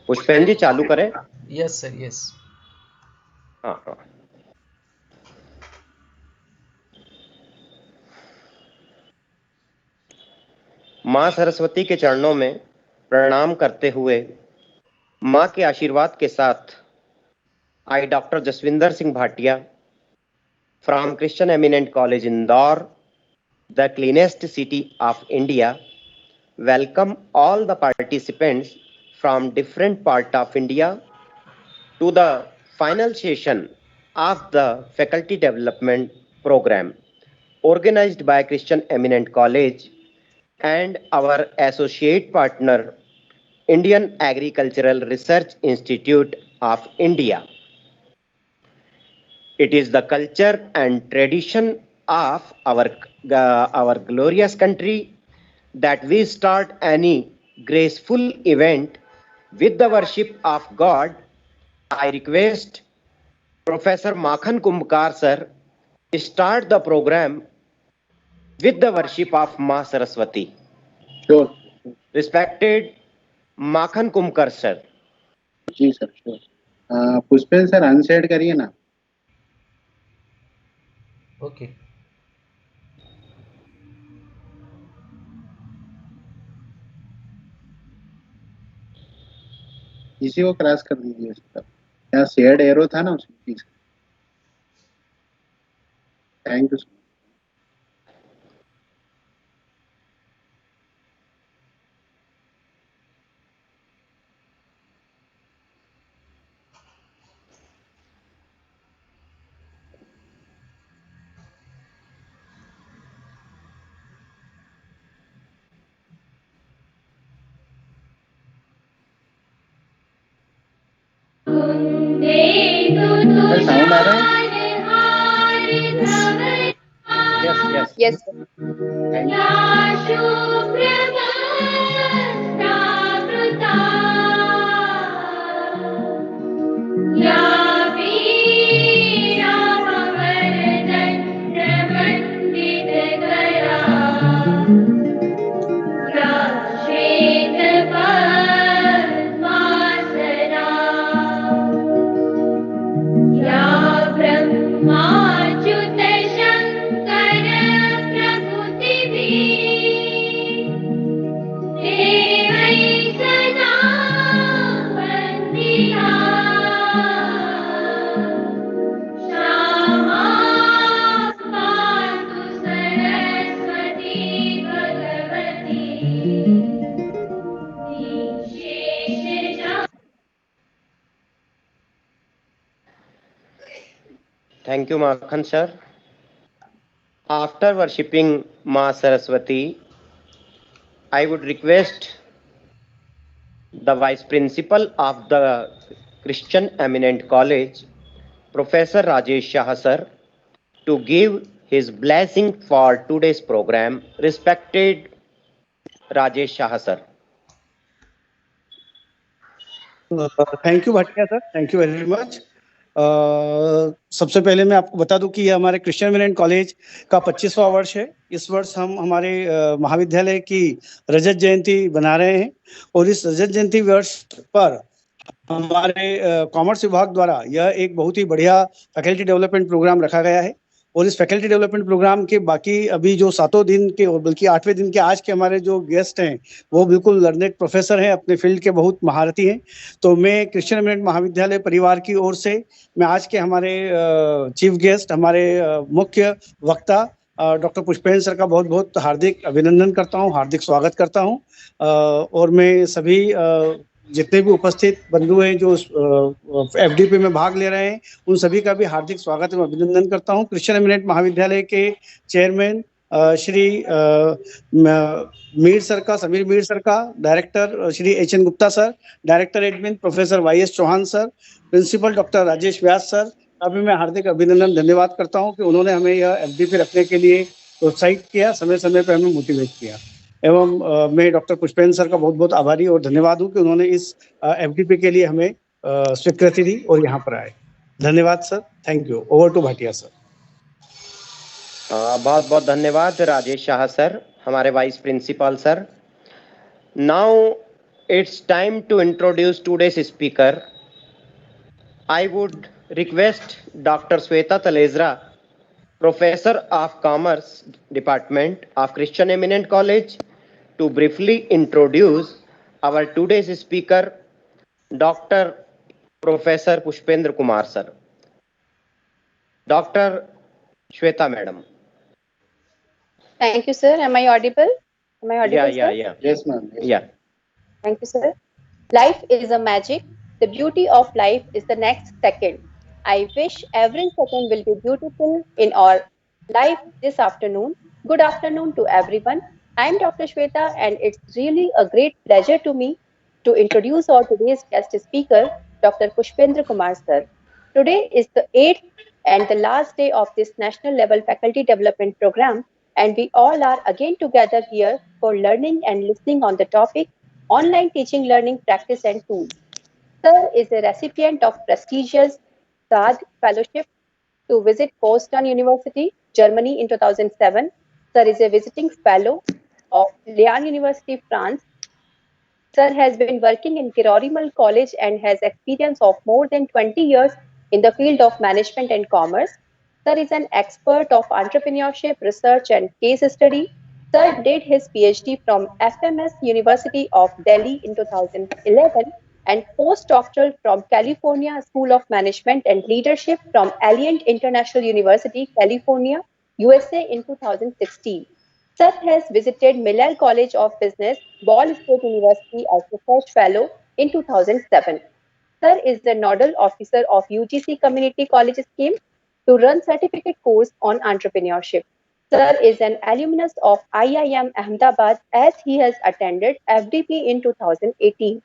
पुष्पेन जी चालू करें? Yes sir, yes. हाँ हाँ। माँ सरस्वती के चरणों में प्रणाम करते हुए माँ के आशीर्वाद के साथ I doctor Jaswinder Singh Bhatia from Christian eminent college Indore, the cleanest city of India, welcome all the participants from different part of India to the final session of the faculty development program organized by Christian Eminent College and our associate partner Indian Agricultural Research Institute of India. It is the culture and tradition of our glorious country that we start any graceful event with the worship of God. I request Professor Makhan Kumbhkar sir start the program with the worship of Ma Saraswati. Sure. Respected Makhan Kumbhkar sir. जी sir, sure. Pushpen sir अनसेट करिए ना। Okay. इसी को cross कर दीजिए sir. यहाँ shared arrow था ना उसकी। Thank you sir. साउंड आ रहा है? Yes, yes. Yes. Thank you. Thank you, Makhan sir. After worshipping Ma Saraswati, I would request the Vice Principal of the Christian Eminent College, Professor Rajesh Shah sir, to give his blessing for today's program. Respected Rajesh Shah sir. Thank you Bhatia sir, thank you very much. सबसे पहले मैं आपको बता दूं कि ये हमारे Christian eminent college का 25वां वर्ष है। इस वर्ष हम हमारे महाविद्यालय की रजत जयंती बना रहे हैं और इस रजत जयंती वर्ष पर हमारे कॉमर्स विभाग द्वारा यह एक बहुत ही बढ़िया फैकल्टी डेवलपमेंट प्रोग्राम रखा गया है। और इस फैकल्टी डेवलपमेंट प्रोग्राम के बाकी अभी जो 7 दिन के और बल्कि 8वें दिन के आज के हमारे जो गेस्ट हैं वो बिल्कुल लर्नेड प्रोफेसर हैं, अपने फील्ड के बहुत महारथी हैं। तो मैं क्रिश्चियन एमिनेंट महाविद्यालय परिवार की ओर से मैं आज के हमारे चीफ गेस्ट, हमारे मुख्य वक्ता डॉक्टर पुष्पेन सर का बहुत बहुत हार्दिक अभिनंदन करता हूँ, हार्दिक स्वागत करता हूँ। और मैं सभी जितने भी उपस्थित बंधु हैं जो एफडीपी में भाग ले रहे हैं उन सभी का भी हार्दिक स्वागत एवं अभिनंदन करता हूं। क्रिश्चियन एमिनेंट महाविद्यालय के चेयरमैन श्री मीर सर का, समीर मीर सर का, director Shri HN Gupta sir, director admin professor YS Chauhan sir, principal doctor Rajesh Vyas sir का भी मैं हार्दिक अभिनंदन धन्यवाद करता हूं कि उन्होंने हमें यह एफडीपी रखने के लिए प्रोत्साहित किया, समय समय पर हमें मोटिवेट किया। एवं मैं डॉक्टर पुष्पेन सर का बहुत बहुत आभारी और धन्यवाद हूं कि उन्होंने इस एफडीपी के लिए हमें स्वीकृति दी और यहाँ पर आए। धन्यवाद sir, thank you. Over to Bhatia sir. बहुत बहुत धन्यवाद राजेश शाह सर, हमारे vice principal sir. Now it's time to introduce today's speaker. I would request Dr. Sweta Talesra, Professor of Commerce Department of Christian Eminent College, to briefly introduce our today's speaker, Dr. Professor Pushpendra Kumar sir. Dr. Shweta madam. Thank you, sir. Am I audible? Am I audible, sir? Yeah. Yes, ma'am. Yes, Yeah. Thank you, sir. Life is a magic. The beauty of life is the next second. I wish every second will be beautiful in our life this afternoon. Good afternoon to everyone. I'm Dr. Shweta, and it's really a great pleasure to me to introduce our today's guest speaker, Dr. Pushpendra Kumar sir. Today is the 8th and the last day of this national level faculty development program, and we all are again together here for learning and listening on the topic online teaching, learning, practice, and tools. Sir is a recipient of prestigious SAD Fellowship to visit Potsdam University, Germany in 2007. Sir is a visiting fellow of Lyon University, France. Sir has been working in Kirorimal College and has experience of more than 20 years in the field of management and commerce. Sir is an expert of entrepreneurship, research, and case study. Sir did his PhD from FMS University of Delhi in 2011 and postdoctoral from California School of Management and Leadership from Alliant International University, California, USA in 2016. Sir has visited Millard College of Business, Ball State University as research fellow in 2007. Sir is the nodal officer of UGC Community College scheme to run certificate course on entrepreneurship. Sir is an alumnus of IIM Ahmedabad as he has attended FDP in 2018.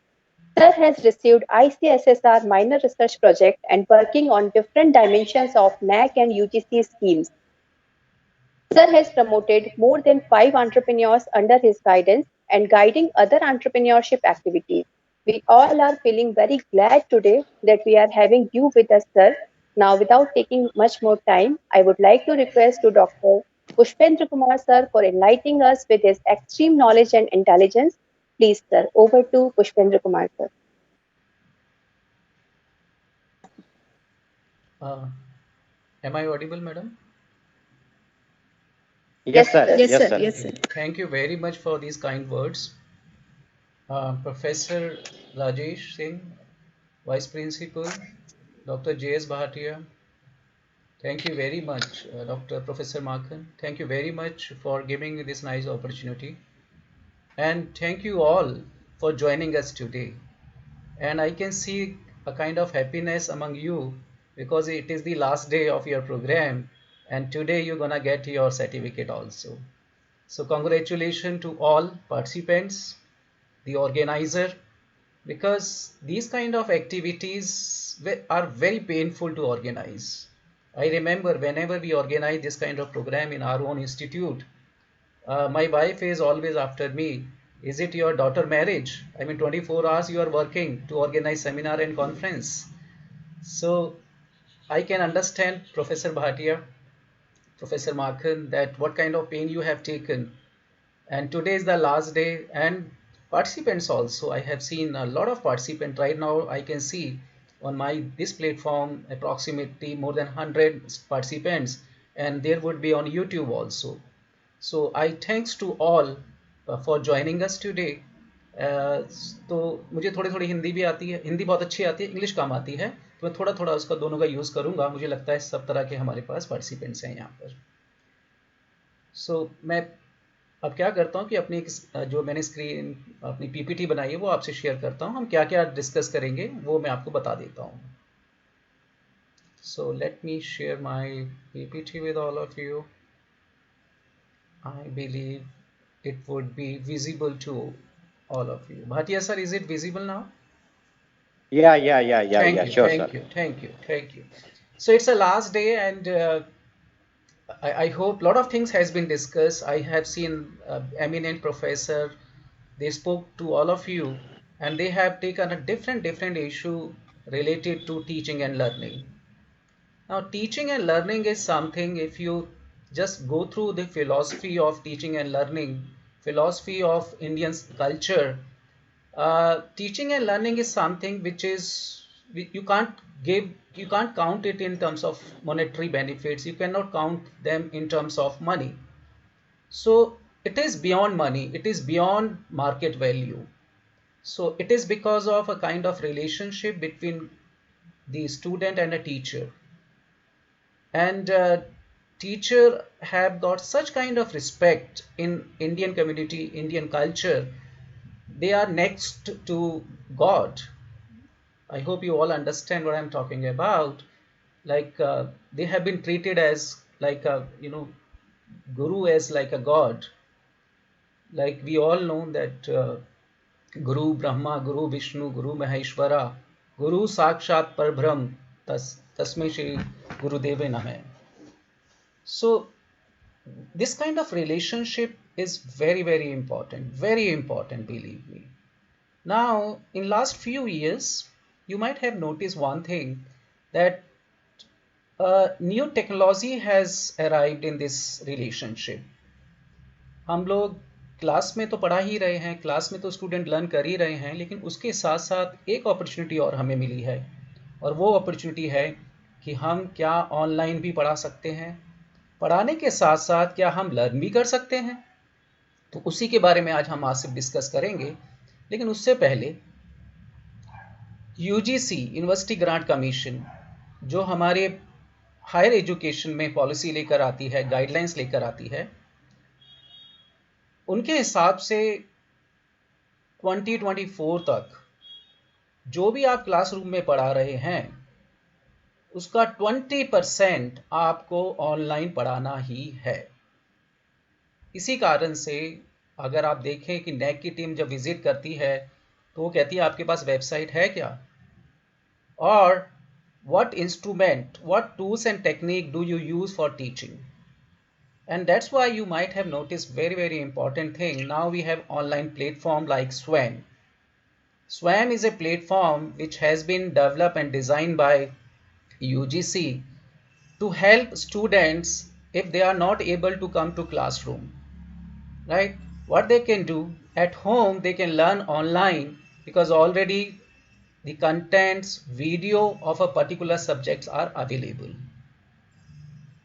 Sir has received ICSSR minor research project and working on different dimensions of NAC and UGC schemes. Sir has promoted more than 5 entrepreneurs under his guidance and guiding other entrepreneurship activities. We all are feeling very glad today that we are having you with us, sir. Now, without taking much more time, I would like to request to Dr. Pushpendra Kumar, sir, for enlightening us with his extreme knowledge and intelligence. Please, sir, over to Pushpendra Kumar, sir. Am I audible, madam? Yes, sir. Yes, sir. Thank you very much for these kind words. Professor Rajesh Singh, Vice Principal, Dr. J.S. Bhatia, thank you very much, Dr. Professor Makhan. Thank you very much for giving me this nice opportunity. And thank you all for joining us today. And I can see a kind of happiness among you because it is the last day of your program and today you're gonna get your certificate also. So congratulations to all participants, the organizer, because these kind of activities are very painful to organize. I remember whenever we organize this kind of program in our own institute, my wife is always after me, is it your daughter marriage? I mean 24 hours you are working to organize seminar and conference. So I can understand Professor Bhatia, Professor Makhan, that what kind of pain you have taken. And today is the last day, and participants also. I have seen a lot of participants right now. I can see on my this platform approximately more than 100 participants, and there would be on YouTube also. So I thanks to all for joining us today. तो मुझे थोड़ी थोड़ी हिंदी भी आती है, हिंदी बहुत अच्छी आती है, इंग्लिश कम आती है, तो मैं थोड़ा थोड़ा उसका दोनों का यूज़ करूँगा. मुझे लगता है सब तरह के हमारे पास पार्टिसिपेंट्स हैं यहाँ पर. सो मैं अब क्या करता हूँ कि अपनी जो मैंने स्क्रीन अपनी पीपीटी बनाई है वो आपसे शेयर करता हूँ. हम क्या क्या डिस्कस करेंगे वो मैं आपको बता देता हूँ. So let me share my PPT with all of you. I believe it would be visible to all of you. Bhatia sir, is it visible now? Yeah. Sure, sir. Thank you. So it's a last day, and I hope a lot of things has been discussed. I have seen eminent professor. They spoke to all of you, and they have taken a different issue related to teaching and learning. Now, teaching and learning is something, if you just go through the philosophy of teaching and learning, philosophy of Indian culture, Teaching and learning is something which is you can't count it in terms of monetary benefits. You cannot count them in terms of money. So it is beyond money. It is beyond market value. So it is because of a kind of relationship between the student and a teacher. And teacher have got such kind of respect in Indian community, Indian culture. They are next to God. I hope you all understand what I'm talking about. Like they have been treated as like a guru as like a god. Like we all know that Guru Brahma, Guru Vishnu, Guru Maheshwara, Guru Sakshat Parbrahm, Tasmai Shri Guru Deve Namah. So this kind of relationship is very important, believe me. Now in last few years you might have noticed one thing, that new technology has arrived in this relationship. हम लोग class में तो पढ़ा ही रहे हैं, class में तो student learn कर ही रहे हैं, लेकिन उसके साथ साथ एक अपॉर्चुनिटी और हमें मिली है, और वो अपॉर्चुनिटी है कि हम क्या ऑनलाइन भी पढ़ा सकते हैं, पढ़ाने के साथ साथ क्या हम लर्न भी कर सकते हैं। तो उसी के बारे में आज हम आपसे डिस्कस करेंगे। लेकिन उससे पहले यूजीसी यूनिवर्सिटी ग्रांट कमीशन जो हमारे हायर एजुकेशन में पॉलिसी लेकर आती है, गाइडलाइंस लेकर आती है, उनके हिसाब से 2024 तक जो भी आप क्लासरूम में पढ़ा रहे हैं उसका 20% आपको ऑनलाइन पढ़ाना ही है। इसी कारण से अगर आप देखें कि नैक की टीम जब विजिट करती है तो वो कहती है आपके पास वेबसाइट है क्या, और what instrument, what tools and technique do you use for teaching? And that's why you might have noticed very important thing. Now we have online platform like SWAM. SWAM is a platform which has been developed and designed by UGC to help students if they are not able to come to classroom, right? What they can do at home, they can learn online because already the contents, video of a particular subjects are available.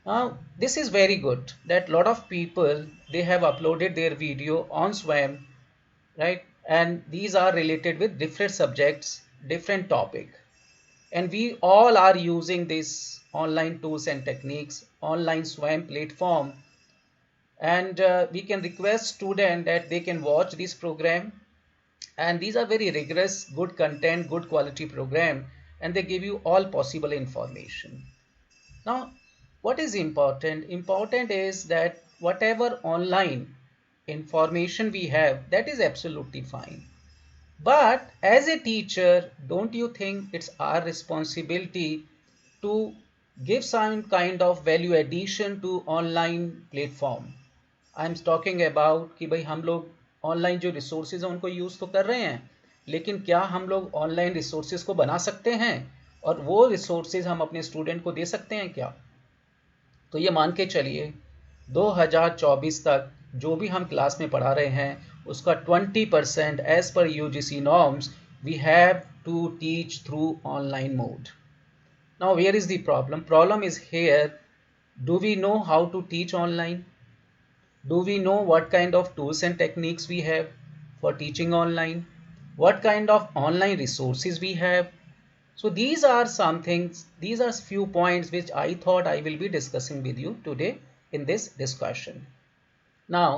Now, this is very good that lot of people, they have uploaded their video on SWAM, right? And these are related with different subjects, different topic. And we all are using this online tools and techniques, online SWAM platform. And we can request student that they can watch this program. And these are very rigorous, good content, good quality program. And they give you all possible information. Now, what is important? Important is that whatever online information we have, that is absolutely fine. But as a teacher, don't you think it's our responsibility to give some kind of value addition to online platform? I'm talking about कि भाई हम लोग online जो resources हैं उनको use तो कर रहे हैं, लेकिन क्या हम लोग ऑनलाइन रिसोर्सेज को बना सकते हैं और वो रिसोर्सेज हम अपने स्टूडेंट को दे सकते हैं क्या? तो ये मान के चलिए 2024 तक जो भी हम क्लास में पढ़ा रहे हैं उसका 20% एज पर UGC norms we have to teach through online mode. Now where is the problem? Problem is here, do we know how to teach online? Do we know what kind of tools and techniques we have for teaching online? What kind of online resources we have? So these are some things, these are few points which I thought I will be discussing with you today in this discussion. Now,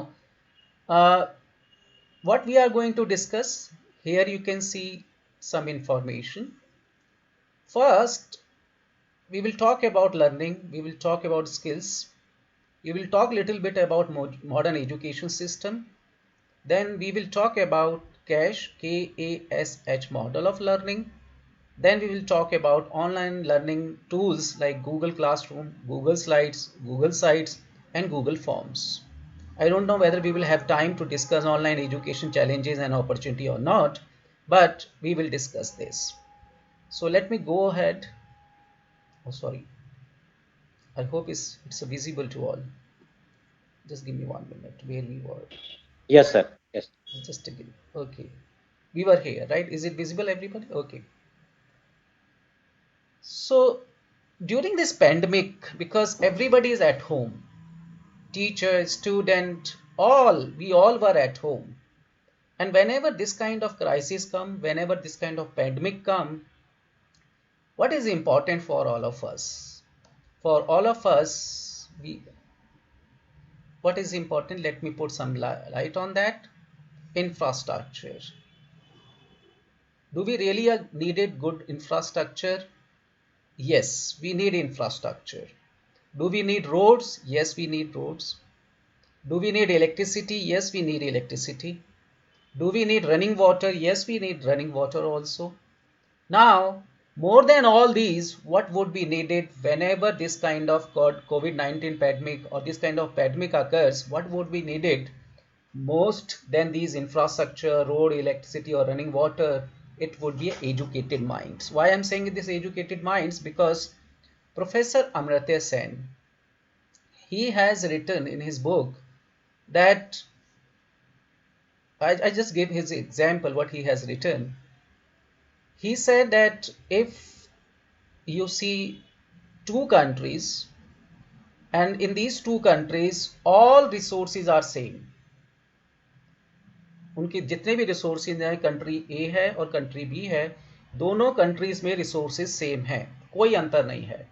what we are going to discuss, here you can see some information. First, we will talk about learning, we will talk about skills. We will talk a little bit about modern education system. Then we will talk about CASH, K-A-S-H model of learning. Then we will talk about online learning tools like Google Classroom, Google Slides, Google Sites, and Google Forms. I don't know whether we will have time to discuss online education challenges and opportunity or not, but we will discuss this. So let me go ahead. Oh, sorry. I hope it's visible to all. Just give me 1 minute. Where we were? Yes, sir. Yes. Just a minute. Okay. We were here, right? Is it visible, everybody? Okay. So during this pandemic, because everybody is at home, teacher, student, we all were at home. And whenever this kind of crisis come, whenever this kind of pandemic come, what is important for all of us? For all of us, what is important? Let me put some light on that. Infrastructure. Do we really needed good infrastructure? Yes, we need infrastructure. Do we need roads? Yes, we need roads. Do we need electricity? Yes, we need electricity. Do we need running water? Yes, we need running water also. Now, more than all these, what would be needed whenever this kind of COVID-19 pandemic or this kind of pandemic occurs? What would be needed most than these infrastructure, road, electricity, or running water? It would be educated minds. Why I'm saying this educated minds? Because Professor Amartya Sen, he has written in his book that I just gave his example what he has written. He said that if you see two countries and in these two countries all resources are same, उनके जितने भी resources हैं, country ए है और country B है, दोनों countries में resources same है, कोई अंतर नहीं है.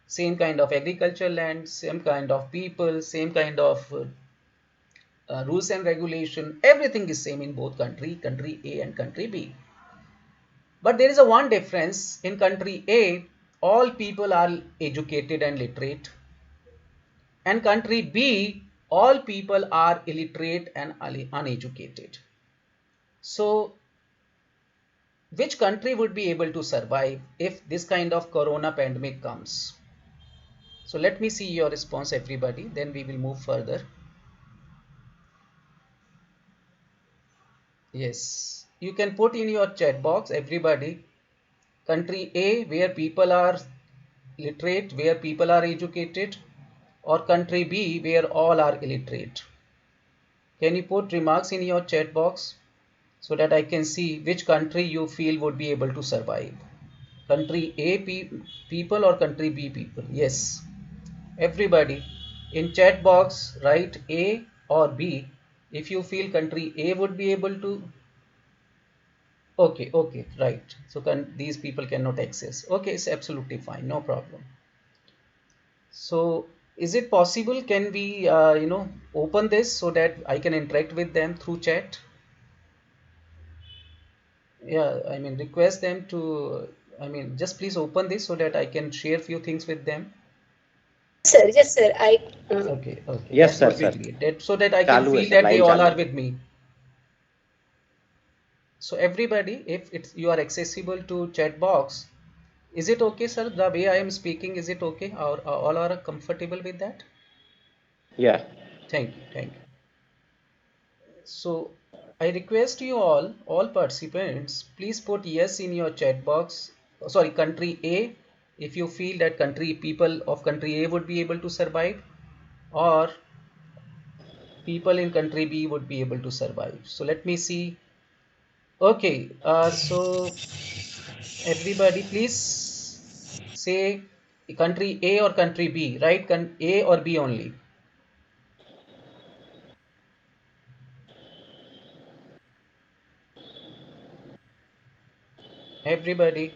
Same kind of agriculture land, same kind of people, same kind of rules and regulation, everything is same in both country A and country B. But there is a one difference. In country A, all people are educated and literate, and country B, all people are illiterate and uneducated. So which country would be able to survive if this kind of corona pandemic comes? So let me see your response, everybody, then we will move further. Yes, you can put in your chat box, everybody, country A where people are literate, where people are educated, or country B where all are illiterate. Can you put remarks in your chat box so that I can see which country you feel would be able to survive? Country A people or country B people? Yes, everybody in chat box write A or B if you feel country A would be able to. Okay, right. So these people cannot access. Okay, it's absolutely fine, no problem. So is it possible, can we open this so that I can interact with them through chat? Yeah, I mean request them to, just please open this so that I can share few things with them. Sir, yes, sir. Okay. Yes, that sir, would be great. So that I can चालू है feel sir, that they line all चालू are है. with me. So everybody, if you are accessible to chat box, is it okay, sir? The way I am speaking, is it okay? Or all are comfortable with that? Yeah. Thank you. So I request you all participants, please put yes in your chat box. Sorry, country A, if you feel that people of country A would be able to survive, or people in country B would be able to survive. So let me see. Okay, so everybody please say country A or country B, right? A or B only. Everybody,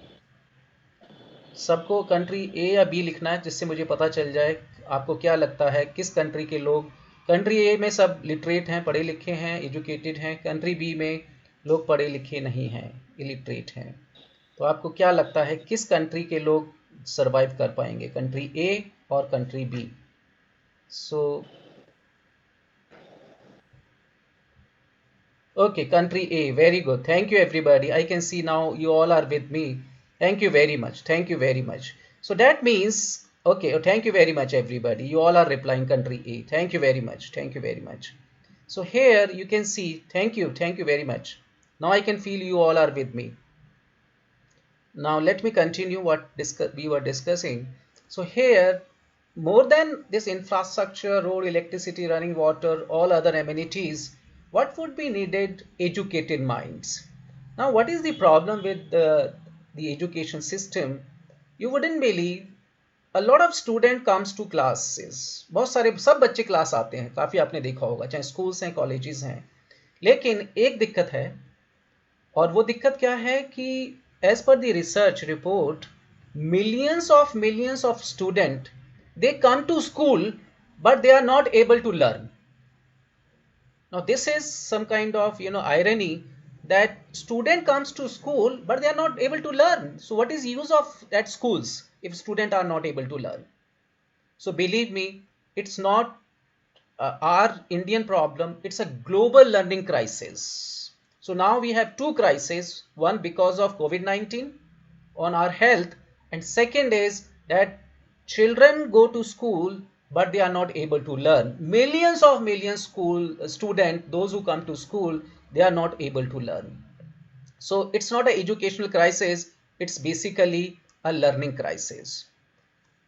सबको country ए या B लिखना है जिससे मुझे पता चल जाए आपको क्या लगता है किस कंट्री के लोग. कंट्री ए में सब लिटरेट हैं, पढ़े लिखे हैं, एजुकेटेड हैं. कंट्री बी में लोग पढ़े लिखे नहीं हैं, इलिटरेट हैं. तो आपको क्या लगता है किस कंट्री के लोग सरवाइव कर पाएंगे, कंट्री ए और country B? So okay, country A, very good. Thank you, everybody. I can see now you all are with me. Thank you very much. So that means, okay, thank you very much, everybody. You all are replying country A. Thank you very much. So here you can see, thank you very much. Now I can feel you all are with me. Now let me continue what we were discussing. So here, more than this infrastructure, road, electricity, running water, all other amenities, what would be needed? Educated minds. Now, what is the problem with the education system? You wouldn't believe a lot of student comes to classes. बहुत सारे सब बच्चे class आते हैं, काफ़ी आपने देखा होगा, चाहे स्कूल्स हैं कॉलेजेस हैं, लेकिन एक दिक्कत है, और वो दिक्कत क्या है कि एज पर the research report millions of student, they come to school but they are not able to learn. Now this is some kind of irony, that student comes to school but they are not able to learn. So what is use of that schools if student are not able to learn? So believe me, it's not our Indian problem, it's a global learning crisis. So now we have two crises, one because of COVID-19 on our health, and second is that children go to school but they are not able to learn. Millions school students, those who come to school, they are not able to learn. So it's not an educational crisis, it's basically a learning crisis.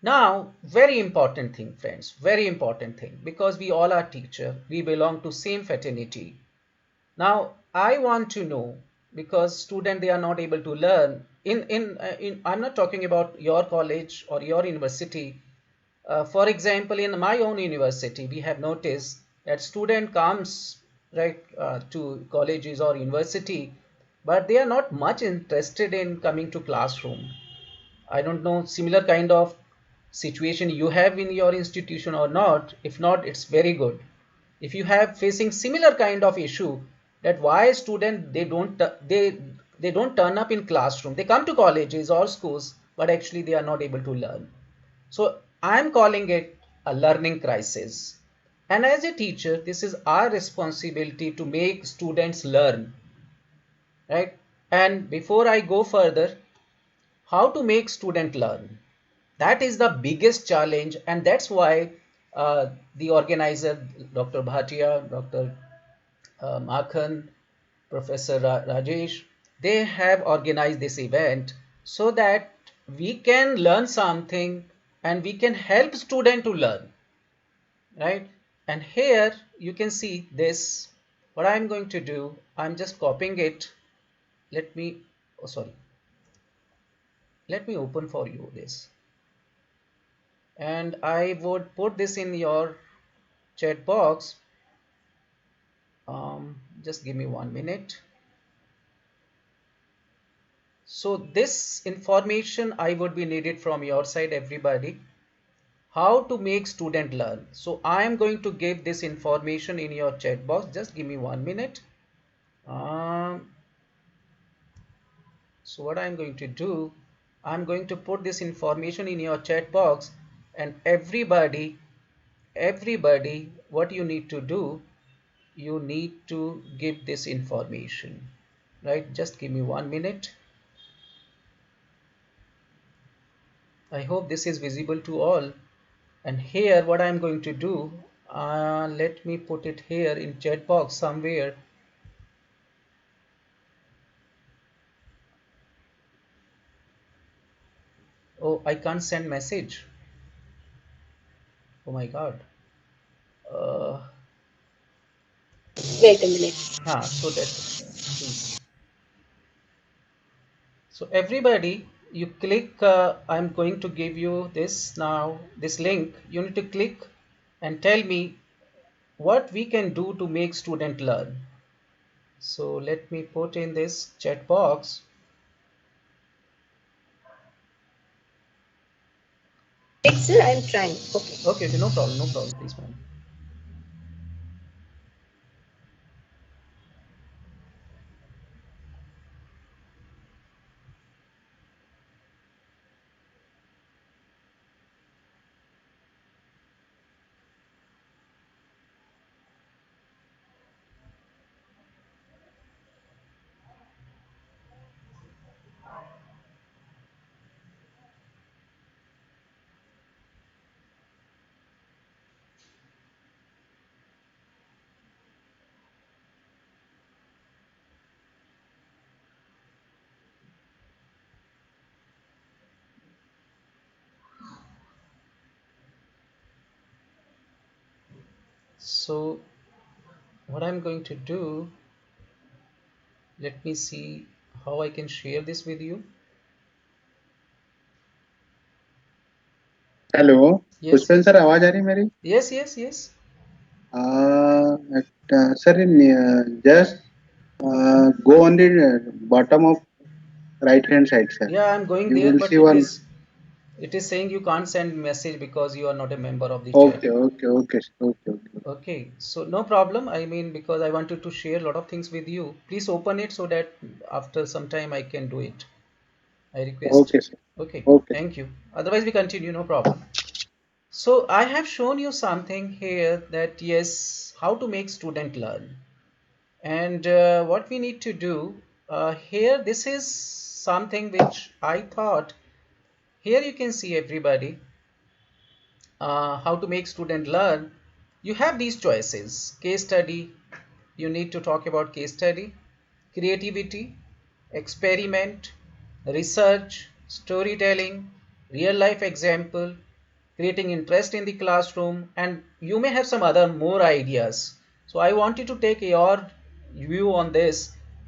Now, very important thing, friends, very important thing, because we all are teacher, we belong to same fraternity. Now, I want to know, because student they are not able to learn in I'm not talking about your college or your university. For example, in my own university, we have noticed that student comes right to colleges or university, but they are not much interested in coming to classroom. I don't know similar kind of situation you have in your institution or not. If not, it's very good. If you have facing similar kind of issue, that why student they don't turn up in classroom, they come to colleges or schools but actually they are not able to learn. So I am calling it a learning crisis, and as a teacher this is our responsibility to make students learn, right? And before I go further, how to make student learn, that is the biggest challenge, and that's why the organizer, Dr. Bhatia, Dr. Makhan, Professor Rajesh, they have organized this event so that we can learn something and we can help student to learn, right? And here you can see this. What I'm going to do, I'm just copying it. Let me, oh sorry, let me open for you this, and I would put this in your chat box. Just give me 1 minute. So this information I would be needed from your side, everybody, how to make student learn. So I am going to give this information in your chat box. Just give me 1 minute. So what I'm going to do, I'm going to put this information in your chat box, and everybody, what you need to do, you need to give this information, right? Just give me 1 minute. I hope this is visible to all. And here what I'm going to do, let me put it here in chat box somewhere. Oh, I can't send message. Oh my god. Wait a minute. So that please. So everybody, you click, I'm going to give you this now, this link. You need to click and tell me what we can do to make student learn. So let me put in this chat box. Sir, I'm trying. Okay. Okay, no problem, please, ma'am. So what I'm going to do, let me see how I can share this with you. Hello Yes. Pushpendra sir, आवाज आ रही है मेरी? Yes, yes, yes. Sir just go on the bottom of right hand side, sir. Yeah, I'm going You there, will but see one. it is saying you can't send message because you are not a member of the Okay, chat. okay, okay, okay, okay. Okay, so no problem. I mean, because I wanted to share a lot of things with you. Please open it so that after some time I can do it. I request. Okay, sir. Okay, Okay. thank you. Otherwise, we continue, no problem. So I have shown you something here that yes, how to make student learn. And what we need to do here, this is something which I thought, here you can see everybody, how to make student learn. You have these choices: case study, you need to talk about case study, creativity, experiment, research, storytelling, real life example, creating interest in the classroom, and you may have some other more ideas. So I wanted to take your view on this,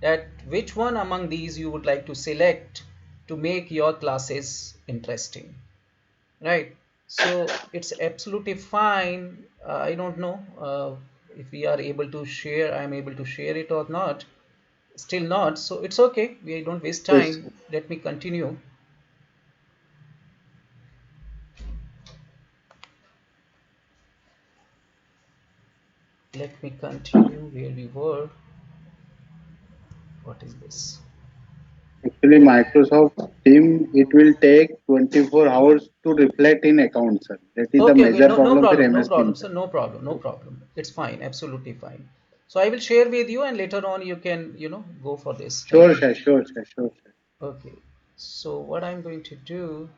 that which one among these you would like to select to make your classes interesting, right? So it's absolutely fine. I don't know if we are able to share, I'm able to share it or not. Still not, so it's okay, we don't waste Yes, time. Let me continue. Let me continue where we were. What is this? actually, Microsoft Team, it will take 24 hours to reflect in account, sir. That is the Okay, okay, major no problem for problem, no MS Team, problem, sir. sir, no problem, no problem. It's fine, absolutely fine. So I will share with you, and later on you can, go for this. Thank Sure, you. sir, sure, sir, sure, sir. Okay, so what I'm going to do,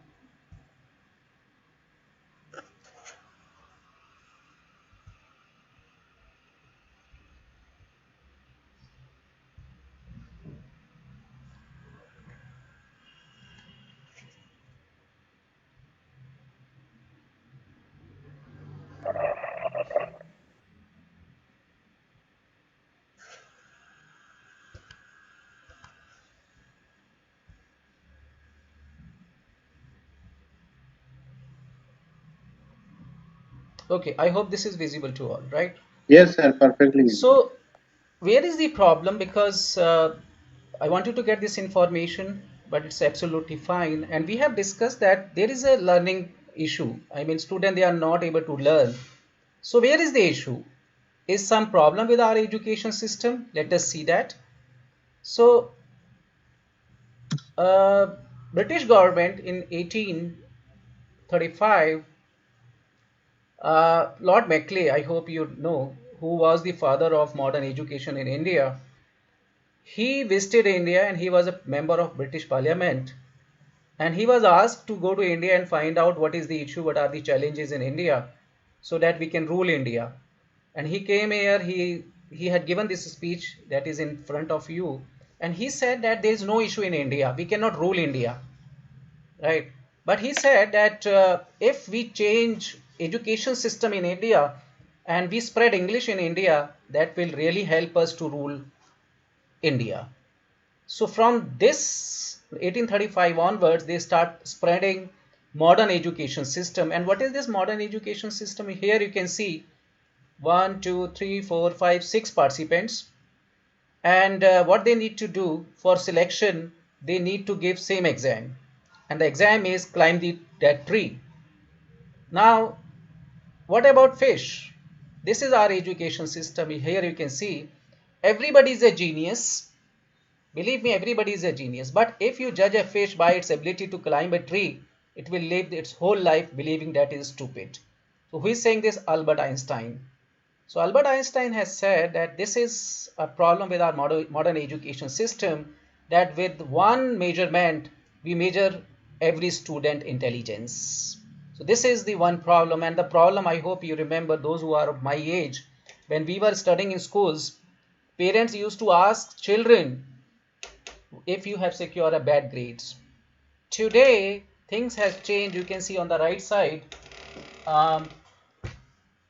okay, I hope this is visible to all, right? Yes, sir, perfectly visible. So where is the problem? Because I wanted to get this information, but it's absolutely fine. And we have discussed that there is a learning issue. I mean, students, they are not able to learn. So where is the issue? Is some problem with our education system? Let us see that. So British government in 1835, Lord Macaulay, I hope you know, who was the father of modern education in India, he visited India and he was a member of British Parliament, and he was asked to go to India and find out what is the issue, what are the challenges in India, so that we can rule India. And he came here, he had given this speech that is in front of you, and he said that there is no issue in India, we cannot rule India, right? But he said that if we change education system in India and we spread English in India, that will really help us to rule India. So from this 1835 onwards, they start spreading modern education system. And what is this modern education system? Here you can see 1, 2, 3, 4, 5, 6 participants. And what they need to do for selection, they need to give same exam. And the exam is climb that tree. Now, what about fish? This is our education system. Here you can see everybody is a genius. Believe me, everybody is a genius. But if you judge a fish by its ability to climb a tree, it will live its whole life believing that is stupid. So who is saying this? Albert Einstein. So Albert Einstein has said that this is a problem with our modern education system, that with one measurement, we measure every student intelligence. So this is the one problem, and the problem, I hope you remember, those who are of my age, when we were studying in schools, parents used to ask children if you have secured a bad grades. Today, things have changed. You can see on the right side, um,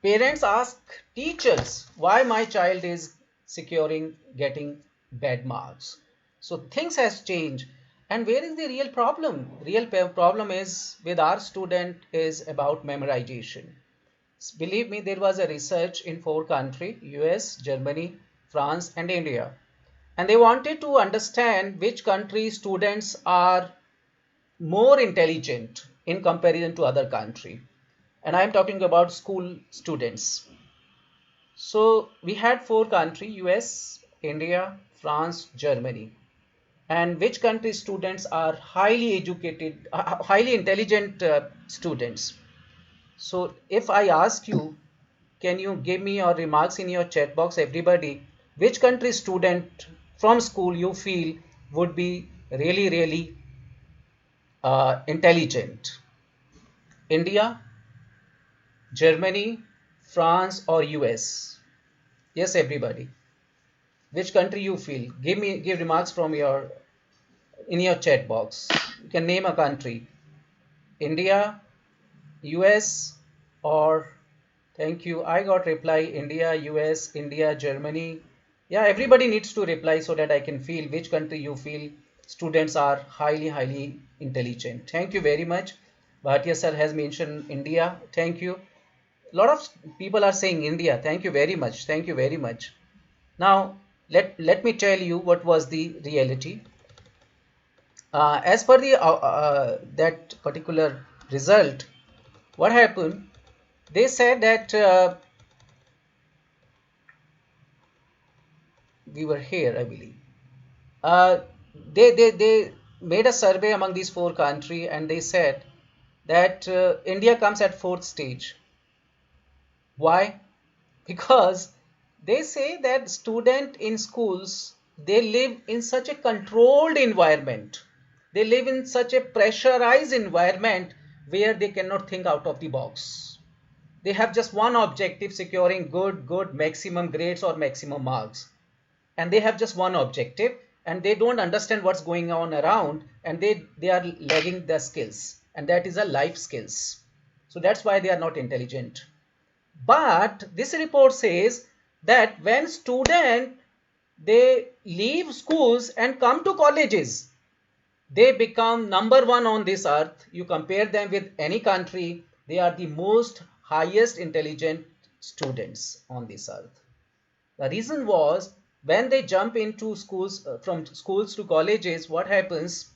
parents ask teachers why my child is securing getting bad marks. So things has changed. And where is the real problem? Real problem is with our student is about memorization. Believe me, there was a research in 4 countries, US, Germany, France, and India. And they wanted to understand which country students are more intelligent in comparison to other country. And I'm talking about school students. So we had 4 countries, US, India, France, Germany. And which country students are highly educated, highly intelligent students. So if I ask you, can you give me your remarks in your chat box, everybody, which country student from school you feel would be really, really intelligent? India, Germany, France, or US? Yes, everybody. Which country you feel? Give remarks from your in your chat box. You can name a country. India, US, or thank you. I got reply India, US, India, Germany. Yeah, everybody needs to reply so that I can feel which country you feel students are highly, highly intelligent. Thank you very much. Bhatia sir has mentioned India. Thank you. A lot of people are saying India. Thank you very much. Thank you very much. Now, let me tell you what was the reality. As per the that particular result, what happened? They said that we were here, I believe. Uh, they made a survey among these 4 countries, and they said that India comes at 4th stage. Why? Because they say that student in schools, they live in such a controlled environment, they live in such a pressurized environment where they cannot think out of the box. They have just one objective, securing good maximum grades or maximum marks, and they have just one objective, and they don't understand what's going on around, and they are lagging their skills, and that is a life skills. So that's why they are not intelligent. But this report says that when students, they leave schools and come to colleges, they become number one on this earth. You compare them with any country, they are the most highest intelligent students on this earth. The reason was, when they jump into schools, from schools to colleges, what happens?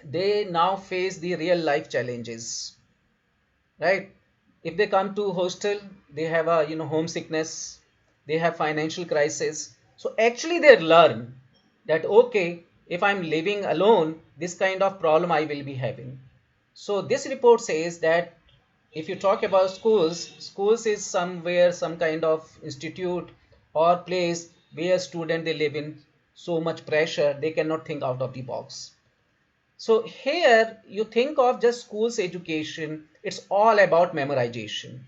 They now face the real life challenges, right? If they come to hostel, they have a homesickness, they have financial crisis. So actually they learn that, okay, if I'm living alone, this kind of problem I will be having. So this report says that if you talk about schools is somewhere, some kind of institute or place where student, they live in so much pressure, they cannot think out of the box. So here you think of just school's education, it's all about memorization.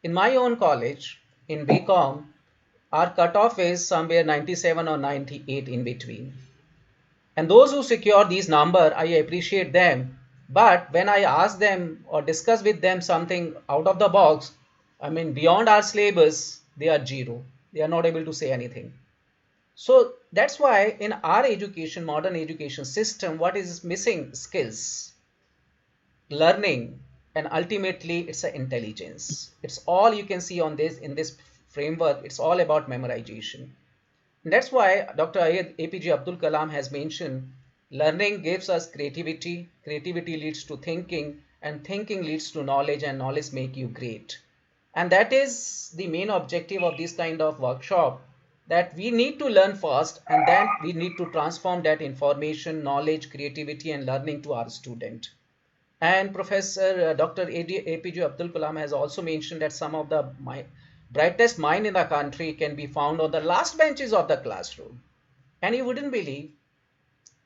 In my own college, in BCom, our cutoff is somewhere 97 or 98 in between. And those who secure these number, I appreciate them. But when I ask them or discuss with them something out of the box, I mean beyond our syllabus, they are zero. They are not able to say anything. So that's why in our education, modern education system, what is missing? Skills, learning, and ultimately it's an intelligence. It's all you can see on this, in this framework. It's all about memorization. And that's why Dr. APJ Abdul Kalam has mentioned learning gives us creativity, creativity leads to thinking, and thinking leads to knowledge, and knowledge make you great. And that is the main objective of this kind of workshop, that we need to learn first, and then we need to transform that information, knowledge, creativity, and learning to our student. And Professor Dr. APJ Abdul Kalam has also mentioned that some of the brightest mind in the country can be found on the last benches of the classroom. And you wouldn't believe,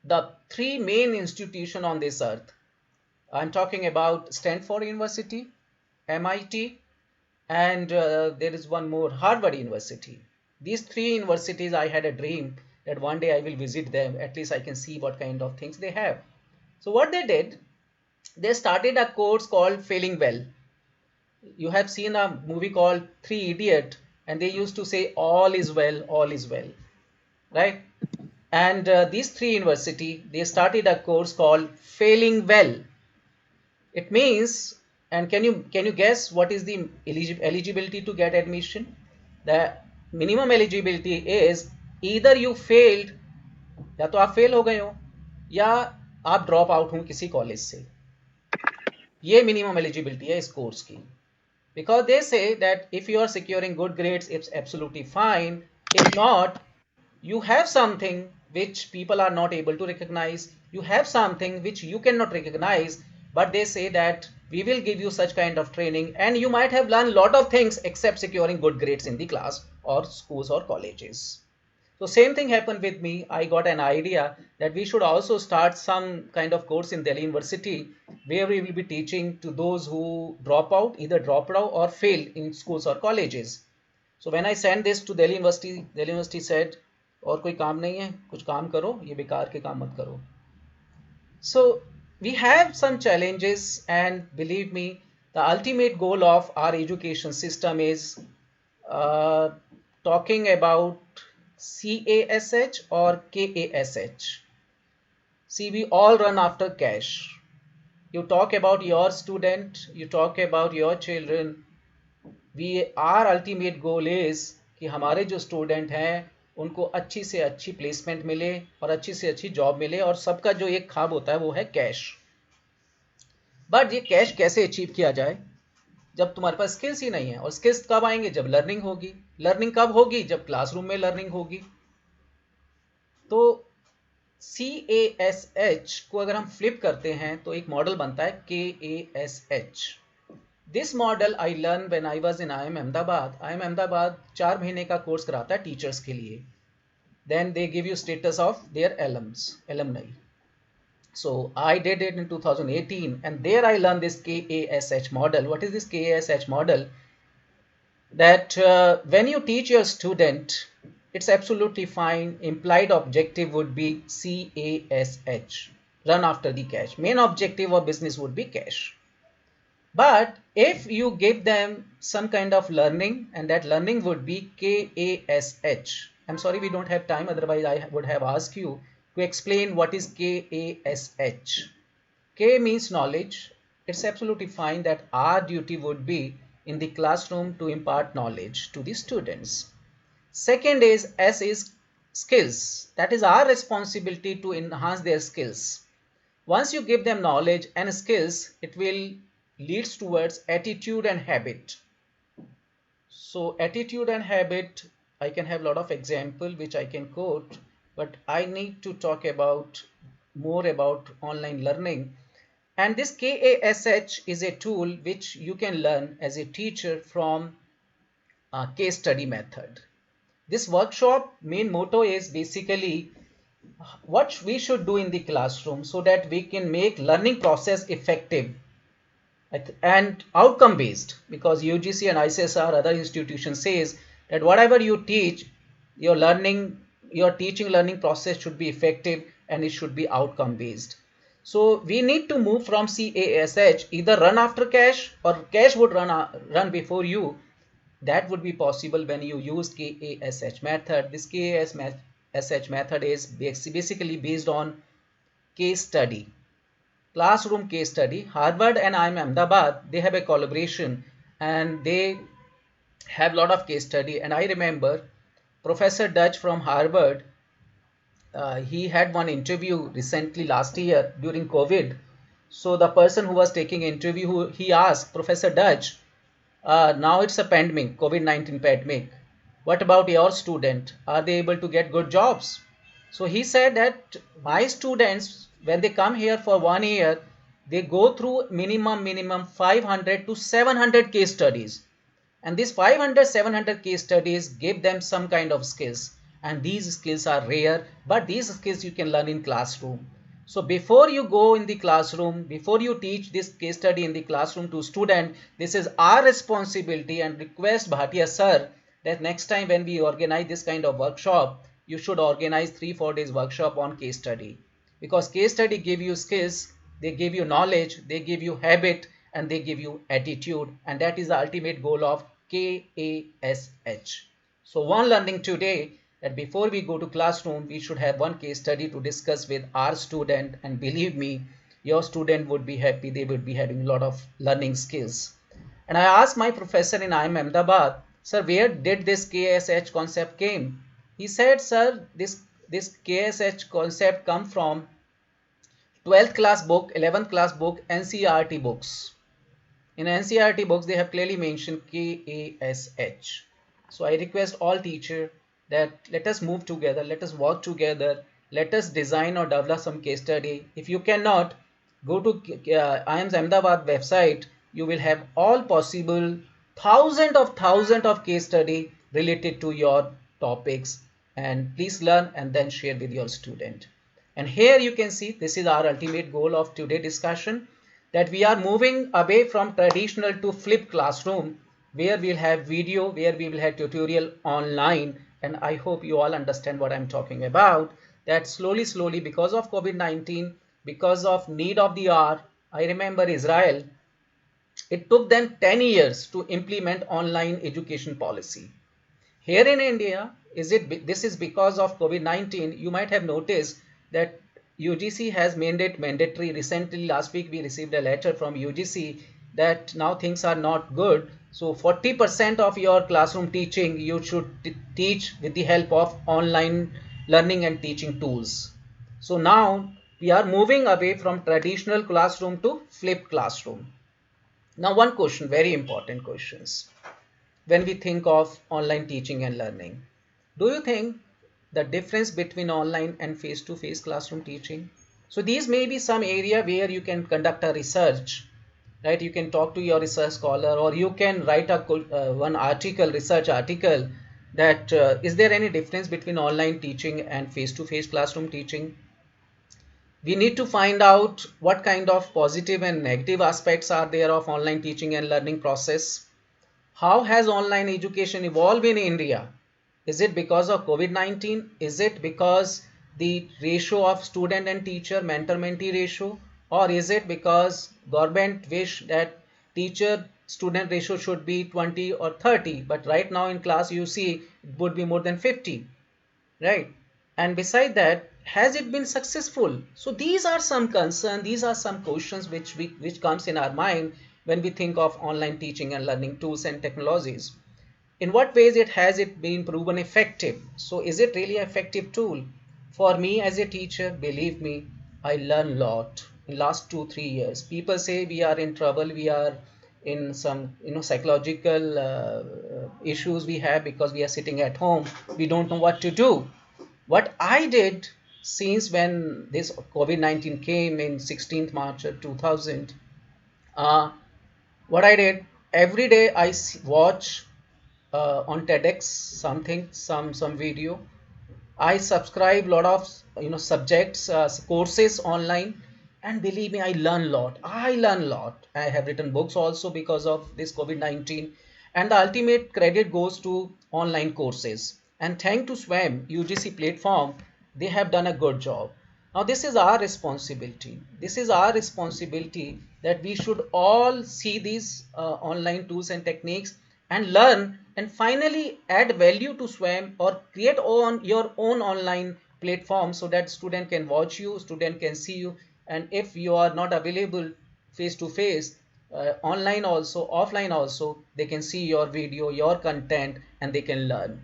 the 3 main institutions on this earth, I'm talking about Stanford University, MIT, and there is one more, Harvard University. These 3 universities, I had a dream that one day I will visit them. At least I can see what kind of things they have. So what they did, they started a course called Failing Well. You have seen a movie called Three Idiot, and they used to say all is well, right? And these three universities, they started a course called Failing Well. It means, and can you guess what is the eligibility to get admission? The minimum eligibility is either you failed, या तो आप fail हो गए हो या आप drop out हो किसी कॉलेज से. ये मिनिमम एलिजिबिलिटी है इस कोर्स की. Because they say that if you are securing good grades, it's absolutely fine. If not, you have something which people are not able to recognize. You have something which you cannot recognize, but they say that we will give you such kind of training and you might have learned a lot of things except securing good grades in the class or schools or colleges. So same thing happened with me. I got an idea that we should also start some kind of course in Delhi University where we will be teaching to those who drop out, either dropped out or failed in schools or colleges. So when I sent this to Delhi University said, और कोई काम नहीं है, कुछ काम करो, ये बेकार के काम मत करो. So we have some challenges, and believe me, the ultimate goal of our education system is talking about CASH or KASH. See, we all run after cash. You talk about your student, you talk about your children. Our ultimate goal is कि हमारे जो student हैं उनको अच्छी से अच्छी placement मिले और अच्छी से अच्छी जॉब मिले, और सबका जो एक ख्वाब होता है वो है कैश. बट ये कैश कैसे अचीव किया जाए जब तुम्हारे पास स्किल्स ही नहीं है? और स्किल्स कब आएंगे? जब लर्निंग होगी. लर्निंग कब होगी? जब क्लासरूम में लर्निंग होगी. तो CASH को अगर हम फ्लिप करते हैं तो एक मॉडल बनता है KASH. This model I learn when I was in IIM Ahmedabad. IIM Ahmedabad 4 महीने का कोर्स कराता है टीचर्स के लिए. Then they give you status of their alumni. So I did it in 2018 and there I learned this KASH model. What is this KASH model? That when you teach your student, it's absolutely fine. Implied objective would be CASH, run after the cash. Main objective of business would be cash. But if you give them some kind of learning, and that learning would be KASH. I'm sorry, we don't have time, otherwise I would have asked you to explain what is KASH. K means knowledge. It's absolutely fine that our duty would be in the classroom to impart knowledge to the students. Second is S is skills. That is our responsibility to enhance their skills. Once you give them knowledge and skills, it will leads towards attitude and habit. So attitude and habit, I can have a lot of example which I can quote, but I need to talk about more about online learning. And this KASH is a tool which you can learn as a teacher from a case study method. This workshop main motto is basically what we should do in the classroom so that we can make learning process effective and outcome based, because UGC and ICSR other institutions says that whatever you teach, your teaching learning process should be effective and it should be outcome based. So we need to move from CASH, either run after cash or cash would run before you. That would be possible when you use KASH method. This KASH method is basically based on case study, classroom case study. Harvard and IIM Ahmedabad, they have a collaboration and they have a lot of case study. And I remember Professor Dutch from Harvard, he had one interview recently last year during COVID. So the person who was taking interview, he asked Professor Dutch, now it's a pandemic, COVID-19 pandemic. What about your student? Are they able to get good jobs? So he said that my students, when they come here for 1 year, they go through minimum 500 to 700 case studies. And these 500-700 case studies give them some kind of skills. And these skills are rare, but these skills you can learn in classroom. So before you go in the classroom, before you teach this case study in the classroom to student, this is our responsibility, and request Bhatia sir that next time when we organize this kind of workshop, you should organize 3-4 days workshop on case study, because case study give you skills, they give you knowledge, they give you habit, and they give you attitude, and that is the ultimate goal of KASH. So one learning today, that before we go to classroom, we should have one case study to discuss with our student, and believe me, your student would be happy. They would be having a lot of learning skills. And I asked my professor in IIM Ahmedabad, sir, where did this KSH concept came? He said, sir, this KSH concept come from 12th class book, 11th class book, NCERT books. In NCERT books, they have clearly mentioned KASH. So I request all teachers that let us move together, let us work together, let us design or develop some case study. If you cannot, go to IIM Ahmedabad website, you will have all possible thousands of case study related to your topics, and please learn and then share with your student. And here you can see this is our ultimate goal of today's discussion, that we are moving away from traditional to flipped classroom, where we'll have video, where we will have tutorial online. And I hope you all understand what I'm talking about, that slowly because of COVID-19, because of need of the hour. I remember Israel, it took them 10 years to implement online education policy. Here in India, this is because of COVID-19. You might have noticed that UGC has made it mandatory. Recently, last week, we received a letter from UGC that now things are not good. So 40% of your classroom teaching, you should teach with the help of online learning and teaching tools. So now we are moving away from traditional classroom to flipped classroom. Now one question, very important questions. When we think of online teaching and learning, do you think the difference between online and face-to-face classroom teaching? So these may be some area where you can conduct a research, right? You can talk to your research scholar, or you can write a one article, research article, that is there any difference between online teaching and face-to-face classroom teaching? We need to find out what kind of positive and negative aspects are there of online teaching and learning process. How has online education evolved in India? Is it because of COVID-19? Is it because the ratio of student and teacher, mentor-mentee ratio? Or is it because government wish that teacher-student ratio should be 20 or 30? But right now in class you see it would be more than 50, right? And beside that, has it been successful? So these are some concerns, these are some questions which comes in our mind when we think of online teaching and learning tools and technologies. In what ways it been proven effective? So is it really an effective tool? For me as a teacher, believe me, I learn a lot in last 2-3 years. People say we are in trouble, we are in some psychological issues we have because we are sitting at home, we don't know what to do. What I did since when this COVID-19 came in 16th March 2000, what I did, every day I watch on TEDx some video. I subscribe a lot of subjects, courses online, and believe me, I learn a lot. I have written books also because of this COVID-19, and the ultimate credit goes to online courses. And thanks to SWAM UGC platform, they have done a good job. Now this is our responsibility. This is our responsibility, that we should all see these online tools and techniques and learn, and finally add value to SWAM, or create your own online platform so that student can watch you, student can see you, and if you are not available face to face, online also, offline also, they can see your video, your content, and they can learn.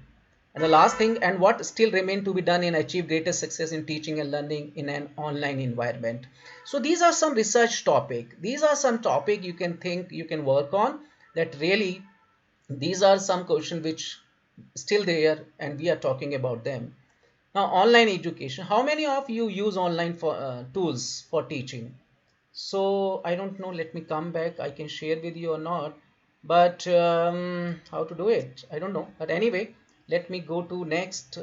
And the last thing, and what still remain to be done in achieve greater success in teaching and learning in an online environment. So these are some research topic. These are some topic you can think, you can work on, that really these are some questions which still there and we are talking about them. Now online education, how many of you use online for tools for teaching? So I don't know, let me come back, I can share with you or not, but how to do it, I don't know. But anyway, let me go to next.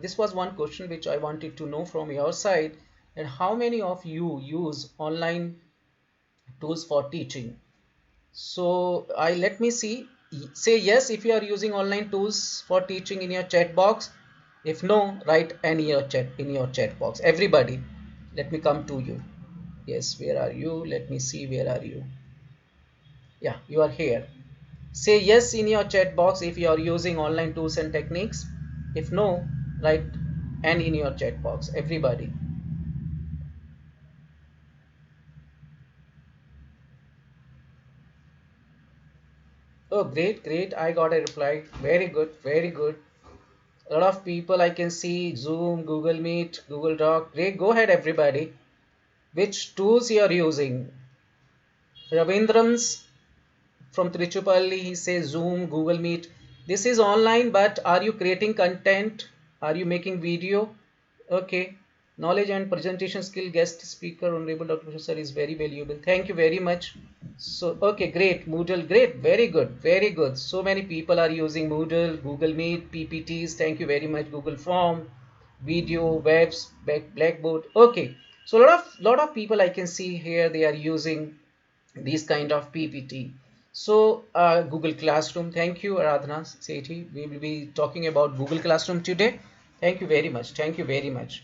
This was one question which I wanted to know from your side, and how many of you use online tools for teaching? So let me see, say yes if you are using online tools for teaching in your chat box. If no, write in your chat box. Everybody, let me come to you. Yes, where are you? Let me see, where are you? Yeah, you are here. Say yes in your chat box if you are using online tools and techniques. If no, right? And in your chat box, everybody. Oh, great, great. I got a reply. Very good, very good. A lot of people I can see: Zoom, Google Meet, Google Doc. Great, go ahead, everybody. Which tools you are using? Ravindran's from Trichupalli, he says Zoom, Google Meet. This is online, but are you creating content? Are you making video? Okay. Knowledge and presentation skill guest speaker, Honorable Dr. Professor, is very valuable. Thank you very much. So, okay, great. Moodle, great. Very good. Very good. So many people are using Moodle, Google Meet, PPTs. Thank you very much. Google Form, video, webs, Blackboard. Okay. So a lot of people I can see here, they are using these kind of PPT. So Google Classroom, thank you, Aradhana Sethi. We will be talking about Google Classroom today. Thank you very much. Thank you very much.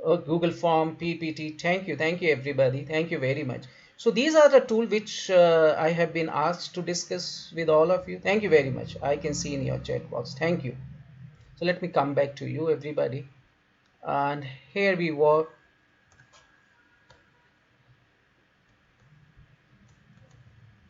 Google Form, PPT. Thank you, everybody. Thank you very much. So these are the tools which I have been asked to discuss with all of you. Thank you very much. I can see in your chat box. Thank you. So let me come back to you, everybody. And here we work.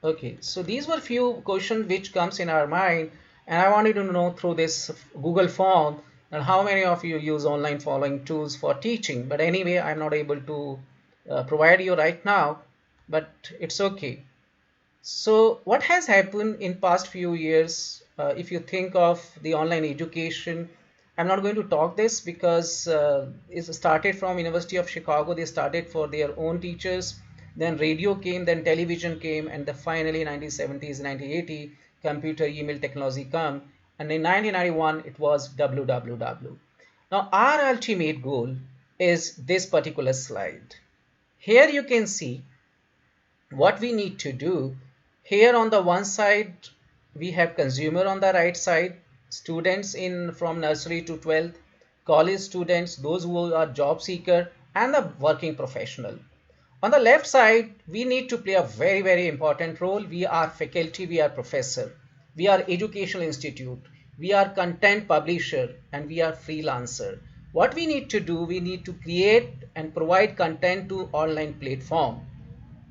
Okay, so these were few questions which comes in our mind, and I wanted to know through this Google form and how many of you use online following tools for teaching. But anyway, I'm not able to provide you right now, but it's okay. So what has happened in past few years, if you think of the online education, I'm not going to talk this because it started from University of Chicago. They started for their own teachers. Then radio came, then television came, and then finally 1970s, 1980, computer email technology come. And in 1991, it was WWW. Now our ultimate goal is this particular slide. Here you can see what we need to do. Here on the one side, we have consumer, on the right side, students in from nursery to 12th, college students, those who are job seeker, and the working professional. On the left side, we need to play a very, very important role. We are faculty, we are professor, we are educational institute, we are content publisher, and we are freelancer. What we need to do, we need to create and provide content to online platform,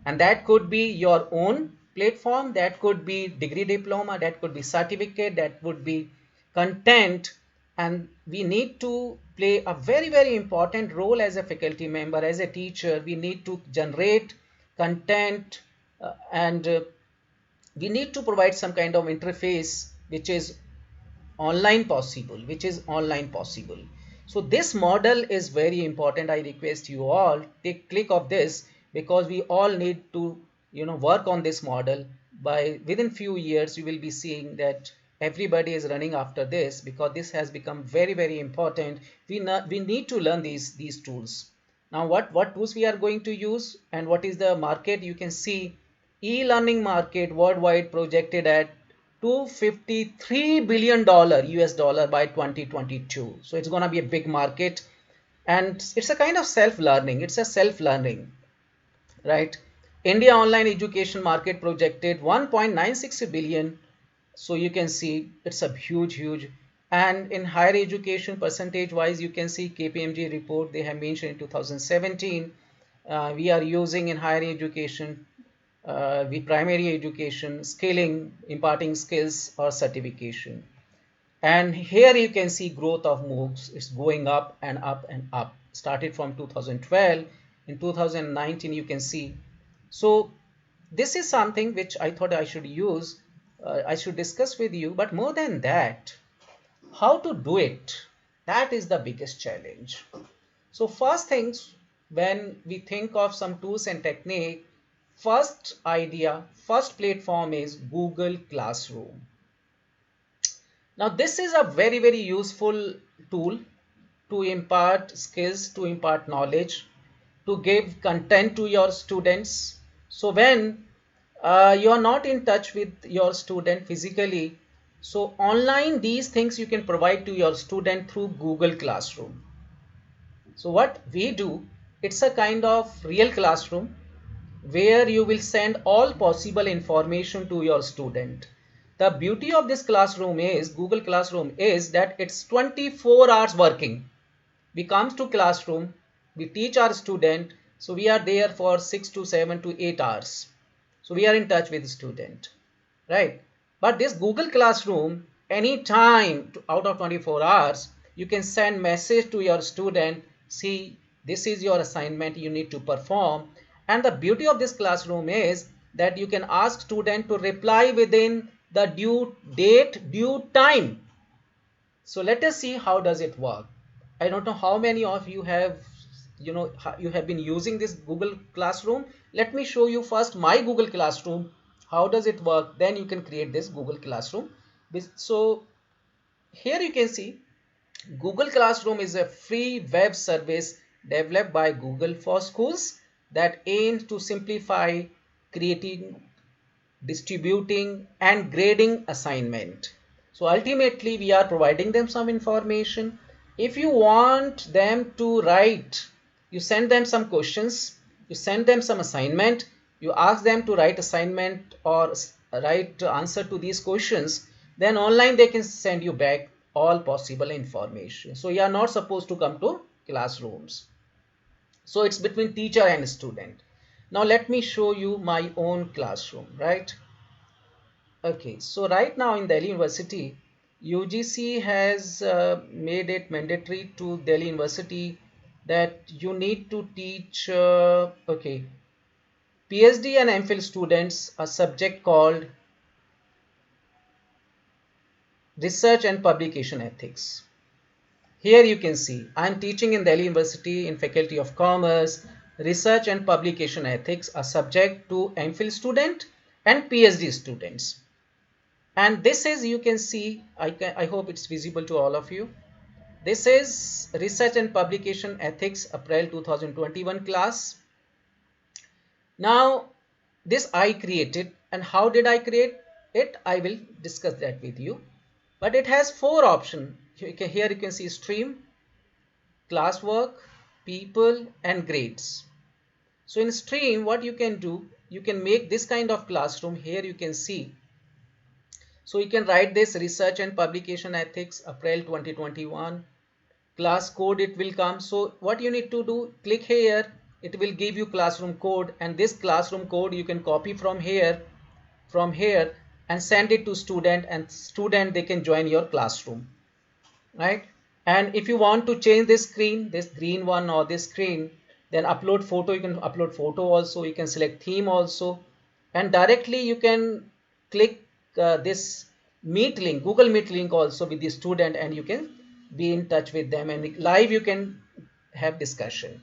and that could be your own platform, that could be degree, diploma, that could be certificate, that would be content. And we need to play a very, very important role as a faculty member, as a teacher. We need to generate content, and we need to provide some kind of interface which is online possible. So this model is very important. I request you all take click of this, because we all need to work on this model. By within few years you will be seeing that everybody is running after this, because this has become very, very important. We need to learn these tools. Now what tools we are going to use, and what is the market? You can see e-learning market worldwide projected at $253 billion US dollar by 2022. So it's going to be a big market, and it's a kind of self-learning. It's a self-learning, right? India online education market projected 1.96 billion. So you can see it's a huge. And in higher education, percentage wise, you can see KPMG report, they have mentioned in 2017, we are using in higher education, the primary education, skilling, imparting skills or certification. And here you can see growth of MOOCs is going up and up and up. Started from 2012. In 2019 you can see. So this is something which I thought I should use, I should discuss with you. But more than that, how to do it, that is the biggest challenge. So first things, when we think of some tools and technique, first idea, first platform is Google Classroom. Now this is a very, very useful tool to impart skills, to impart knowledge, to give content to your students. So when you are not in touch with your student physically, so online these things you can provide to your student through Google Classroom. So what we do, it's a kind of real classroom where you will send all possible information to your student. the beauty of this classroom is, Google Classroom, is that it's 24 hours working. We come to classroom, we teach our student, so we are there for 6 to 7 to 8 hours. So we are in touch with the student, right? But this Google Classroom, anytime out of 24 hours, you can send message to your student, see, this is your assignment you need to perform. And the beauty of this classroom is that you can ask student to reply within the due date, due time. So let us see how does it work. I don't know how many of you have, you have been using this Google Classroom. Let me show you first my Google Classroom. How does it work? Then you can create this Google Classroom. So here you can see Google Classroom is a free web service developed by Google for schools that aims to simplify creating, distributing and grading assignment. So ultimately we are providing them some information. If you want them to write, you send them some questions, you send them some assignment, you ask them to write assignment or write answer to these questions, then online they can send you back all possible information. So you are not supposed to come to classrooms. So it's between teacher and student. Now let me show you my own classroom, right? Okay, so right now in Delhi University, UGC has made it mandatory to Delhi University that you need to teach, PhD and MPhil students a subject called Research and Publication Ethics. Here you can see I am teaching in Delhi University in Faculty of Commerce, Research and Publication Ethics, a subject to MPhil student and PhD students. And this is, you can see, I hope it's visible to all of you. This is Research and Publication Ethics, April 2021 class. Now, this I created, and how did I create it? I will discuss that with you. But it has 4 options. Here you can see stream, classwork, people, and grades. So in stream, what you can do, you can make this kind of classroom. Here you can see. So you can write this Research and Publication Ethics, April 2021. Class code, it will come. So what you need to do, click here, it will give you classroom code, and this classroom code you can copy from here and send it to student, and student they can join your classroom, right? And if you want to change this screen, this green one or this screen, then upload photo, you can upload photo also, you can select theme also, and directly you can click this Meet link, Google Meet link also with the student, and you can be in touch with them, and live you can have discussion.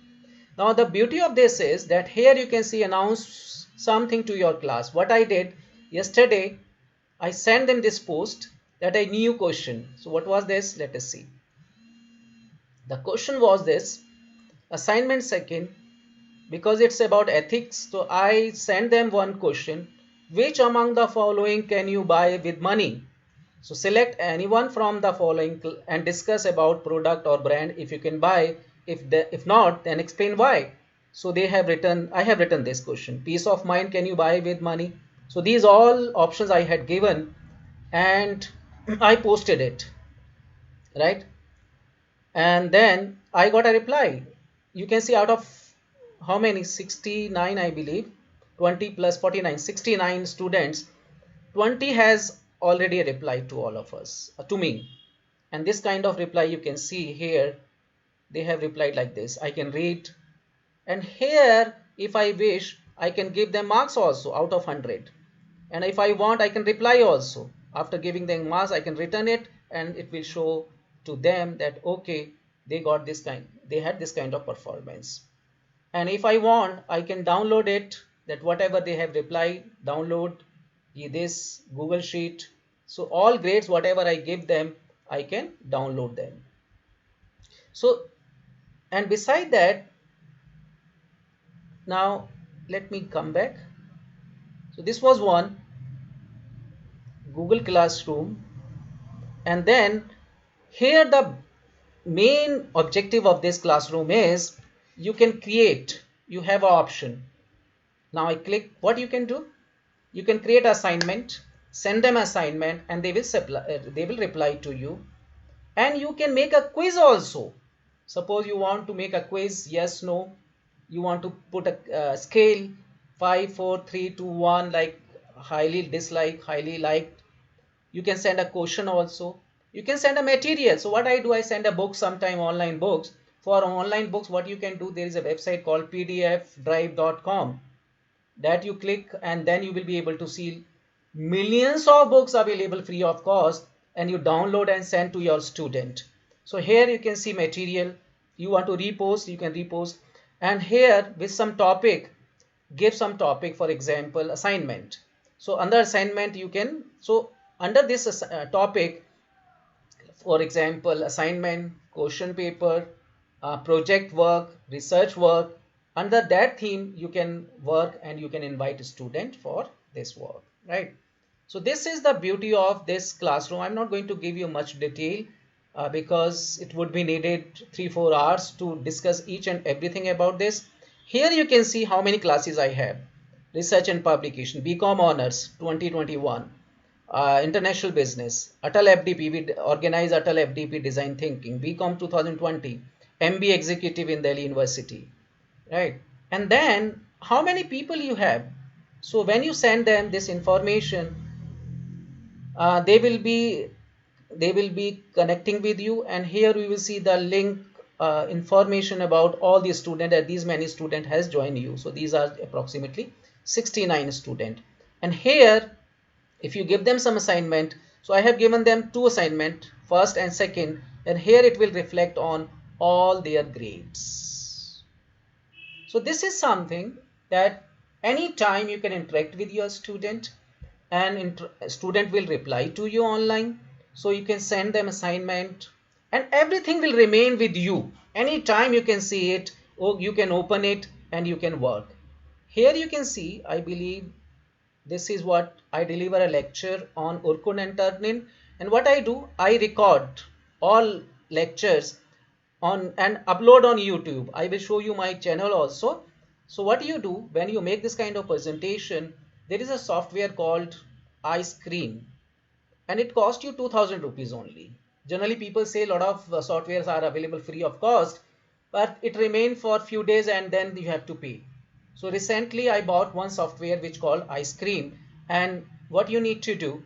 Now the beauty of this is that here you can see announce something to your class. What I did yesterday, I sent them this post that a new question. So what was this? Let us see. The question was this, assignment second, because it's about ethics. So I sent them one question, which among the following can you buy with money? So select anyone from the following and discuss about product or brand if you can buy. If not, then explain why. So they have written, I have written this question, peace of mind can you buy with money? So these all options I had given, and I posted it, right? And then I got a reply. You can see out of how many, 69 I believe, 20 plus 49, 69 students, 20 has already replied to all of us, to me. And this kind of reply you can see here, they have replied like this. I can read, and here if I wish I can give them marks also out of 100, and if I want I can reply also. After giving them marks I can return it, and it will show to them that okay, they got this kind, they had this kind of performance. And if I want I can download it, that whatever they have replied, download this Google Sheet. So all grades whatever I give them, I can download them. So, and beside that, now let me come back. So this was one Google Classroom, and then here the main objective of this classroom is you can create, you have an option. Now I click, what you can do, you can create assignment, send them assignment, and they will reply to you. And you can make a quiz also. Suppose you want to make a quiz, yes, no, you want to put a scale 5, 4, 3, 2, 1, like highly dislike, highly liked. You can send a question also. You can send a material. So what I do, I send a book, sometime online books. For online books, what you can do, there is a website called pdfdrive.com that you click, and then you will be able to see millions of books available free of cost, and you download and send to your student. So here you can see material. You want to repost, you can repost. And here with some topic, give some topic, for example assignment. So under assignment you can, so under this topic, for example assignment, question paper, project work, research work, under that theme you can work, and you can invite a student for this work, right? So this is the beauty of this classroom. I'm not going to give you much detail because it would be needed 3-4 hours to discuss each and everything about this. Here you can see how many classes I have. Research and publication, BCom honors 2021, international business, Atal FDP, we organize Atal FDP design thinking, BCom 2020, MBA executive in Delhi University, right? And then how many people you have? So when you send them this information, uh, they will be they will be connecting with you, and here we will see the link, information about all the student, that these many student has joined you. So these are approximately 69 student. And here if you give them some assignment, so I have given them 2 assignment, first and second, and here it will reflect on all their grades. So this is something that anytime you can interact with your student, and student will reply to you online. So you can send them assignment, and everything will remain with you. Anytime you can see it, or you can open it, and you can work. Here you can see, I believe this is what I deliver, a lecture on Urkun and Turnitin. And what I do, I record all lectures on and upload on YouTube. I will show you my channel also. So what you do when you make this kind of presentation, there is a software called iScreen, and it costs you 2000 rupees only. Generally people say a lot of softwares are available free of cost, but it remains for few days and then you have to pay. So recently I bought one software which called iScreen, and what you need to do,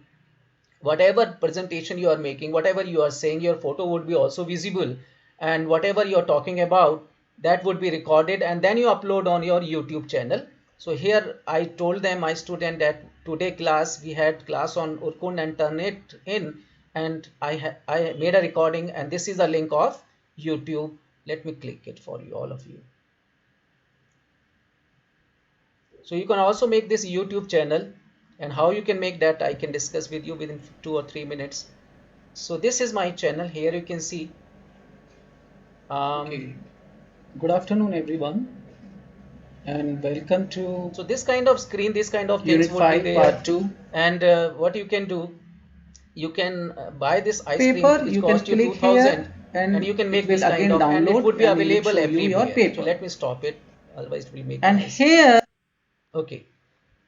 whatever presentation you are making, whatever you are saying, your photo would be also visible, and whatever you are talking about, that would be recorded, and then you upload on your YouTube channel. So here I told them, my student, that today class we had class on Urkun and Turnitin, and I made a recording, and this is a link of YouTube. Let me click it for you, all of you. So you can also make this YouTube channel, and how you can make that I can discuss with you within 2 or 3 minutes. So this is my channel. Here you can see. Okay. Good afternoon, everyone, and welcome to. So this kind of screen, this kind of things would be there. Part 2. And what you can do, you can buy this ice paper, cream. you Cost can you click 2000, here and you can make it will this kind again of, and it would be download and available show you your everywhere. paper. So let me stop it, otherwise it will make And noise. here, okay.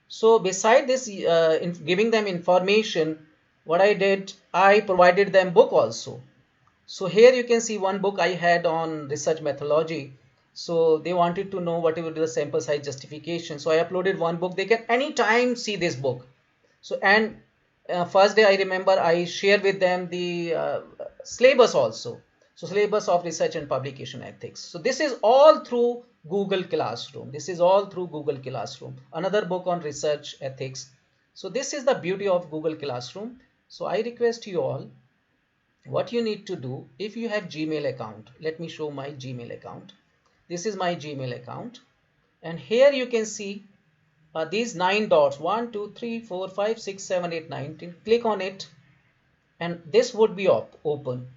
So beside this, giving them information, what I did, I provided them book also. So here you can see one book I had on research methodology. So they wanted to know what would be the sample size justification. So I uploaded one book. They can anytime see this book. So, and first day I remember I shared with them the syllabus also. So syllabus of research and publication ethics. So this is all through Google Classroom. This is all through Google Classroom. Another book on research ethics. So this is the beauty of Google Classroom. So I request you all, what you need to do, if you have Gmail account, let me show my Gmail account. This is my Gmail account, and here you can see these 9 dots, 1 2 3 4 5 6 7 8 9 10. Click on it, and this would be open,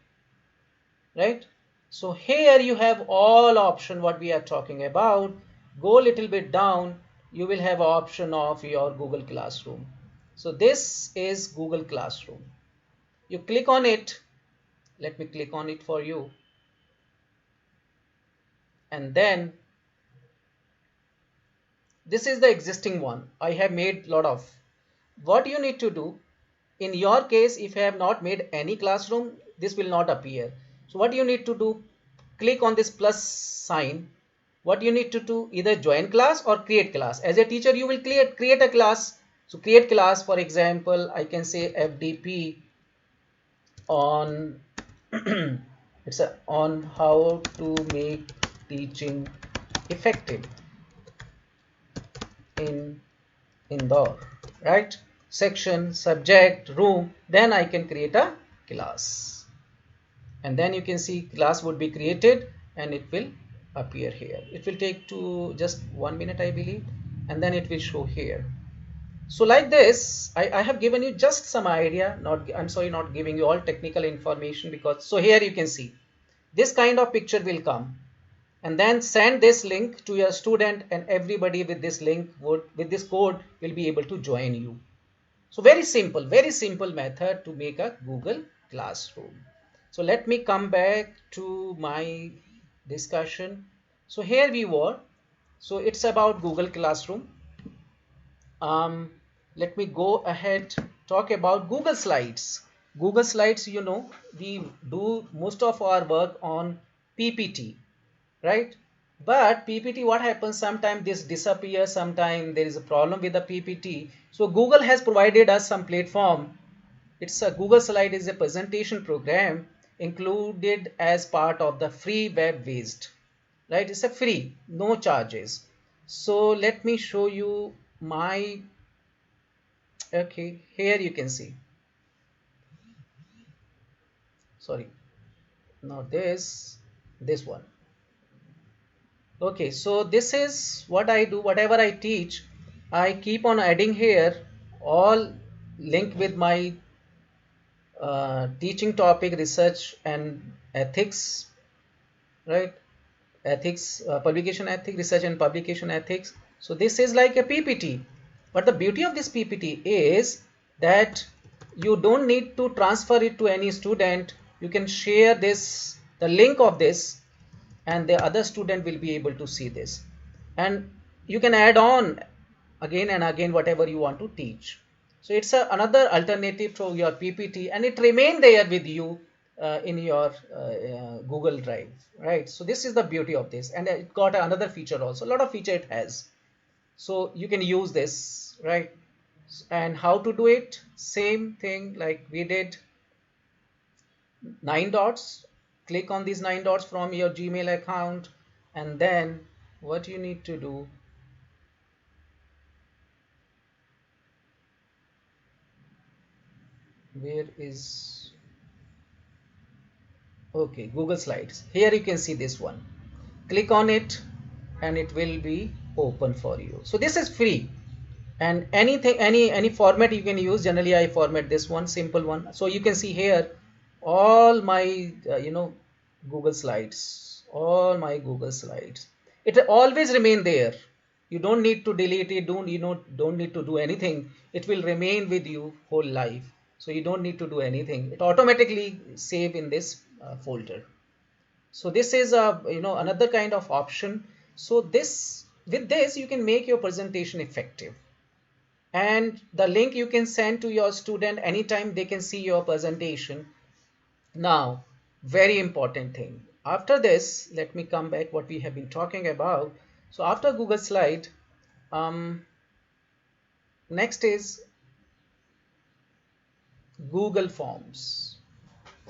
right? So here you have all option what we are talking about. Go a little bit down, you will have option of your Google Classroom. So this is Google Classroom. You click on it. Let me click on it for you. And then this is the existing one. I have made lot of. What you need to do, in your case, if you have not made any classroom, this will not appear. So what you need to do, click on this plus sign. What you need to do, either join class or create class. As a teacher, you will create a class. So create class, for example, I can say FDP on it's on how to make teaching effective in Indore, right? Section, subject, room, then I can create a class. And then you can see class would be created and it will appear here. It will take just 1 minute, I believe, and then it will show here. So like this, I have given you just some idea. I'm sorry, not giving you all technical information, because so here you can see this kind of picture will come, and then send this link to your student, and everybody with this link with this code will be able to join you. So very simple method to make a Google Classroom. So let me come back to my discussion. So here we were. So it's about Google Classroom. Let me go ahead, talk about Google Slides. Google Slides, we do most of our work on PPT, right? But PPT, what happens, sometimes this disappears, sometimes there is a problem with the PPT. So Google has provided us some platform. It's a Google Slide is a presentation program included as part of the free web based, right? It's a free, no charges. So let me show you my, okay, here you can see, sorry, not this one. Okay, so this is what I do. Whatever I teach, I keep on adding here all link with my teaching topic, research and ethics, right? Ethics, publication ethics, research and publication ethics. So this is like a PPT, but the beauty of this PPT is that you don't need to transfer it to any student. You can share this, the link of this, and the other student will be able to see this, and you can add on again and again whatever you want to teach. So it's another alternative to your PPT, and it remain there with you in your Google Drive, right? So this is the beauty of this, and it got another feature also. A lot of feature it has, so you can use this, right? And how to do it? Same thing like we did. 9 dots. Click on these 9 dots from your Gmail account, and then what you need to do, where is, okay, Google Slides. Here you can see this one. Click on it and it will be open for you. So this is free, and anything, any format you can use. Generally I format this one, simple one. So you can see here all my Google Slides, all my Google Slides. It always remain there. You don't need to delete it, don't need to do anything. It will remain with you whole life. So you don't need to do anything. It automatically save in this folder. So this is a another kind of option. So this, with this you can make your presentation effective, and the link you can send to your student anytime they can see your presentation. Now, very important thing, after this, let me come back what we have been talking about. So after Google Slide, next is Google Forms.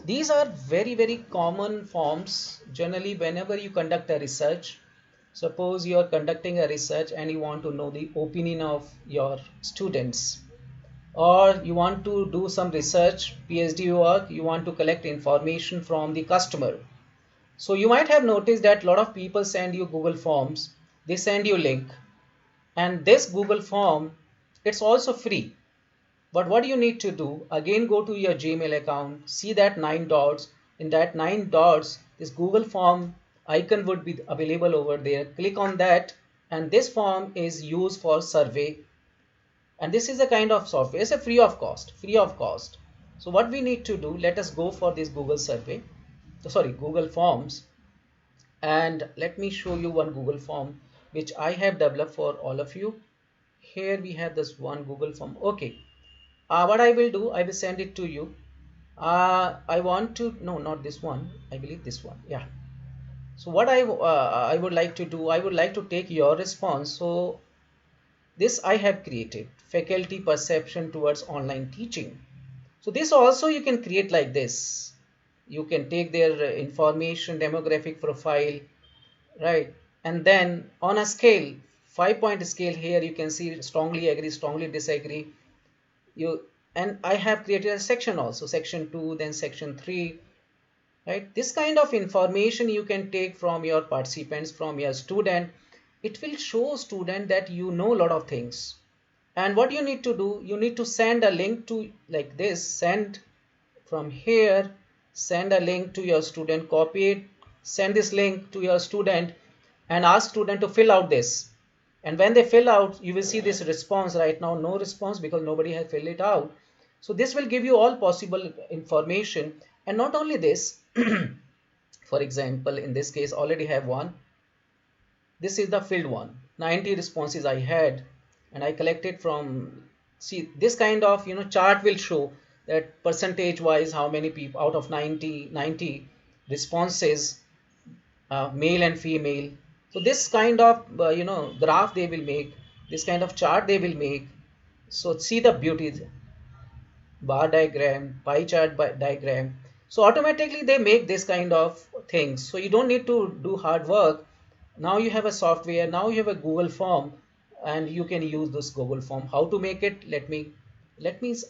These are very common forms. Generally, whenever you conduct a research, suppose you are conducting a research and you want to know the opinion of your students, or you want to do some research, PhD work, you want to collect information from the customer. So you might have noticed that a lot of people send you Google Forms. They send you link, and this Google Form, it's also free. But what you need to do, again go to your Gmail account, see that 9 dots. In that 9 dots, this Google Form icon would be available over there. Click on that, and this form is used for survey. And this is a kind of software. It's a free of cost. So what we need to do, let us go for this Google survey. Sorry, Google Forms. And let me show you one Google Form which I have developed for all of you. Here we have this one Google Form. Okay. What I will do, I will send it to you. I want to, no, not this one. I believe this one. Yeah. So what I would like to do, I would like to take your response. So this I have created, faculty perception towards online teaching. So this also you can create like this. You can take their information, demographic profile, right? And then on a scale, 5-point scale here, you can see strongly agree, strongly disagree. And I have created a section also, section 2, then section 3, right? This kind of information you can take from your participants, from your student. It will show student that you know a lot of things. And what you need to do, you need to send a link to like this, send from here, send a link to your student, copy it, send this link to your student and ask student to fill out this. And when they fill out, you will see this response. Right now no response because nobody has filled it out. So this will give you all possible information. And not only this, for example, in this case already have one. This is the filled one, 90 responses I had, and I collected from, see this kind of chart will show that percentage wise how many people out of 90 responses, male and female. So this kind of graph they will make, this kind of chart they will make. So see the beauty, bar diagram, pie chart diagram. So automatically they make this kind of things. So you don't need to do hard work. Now you have a software, now you have a Google form, and you can use this Google form. How to make it? Let me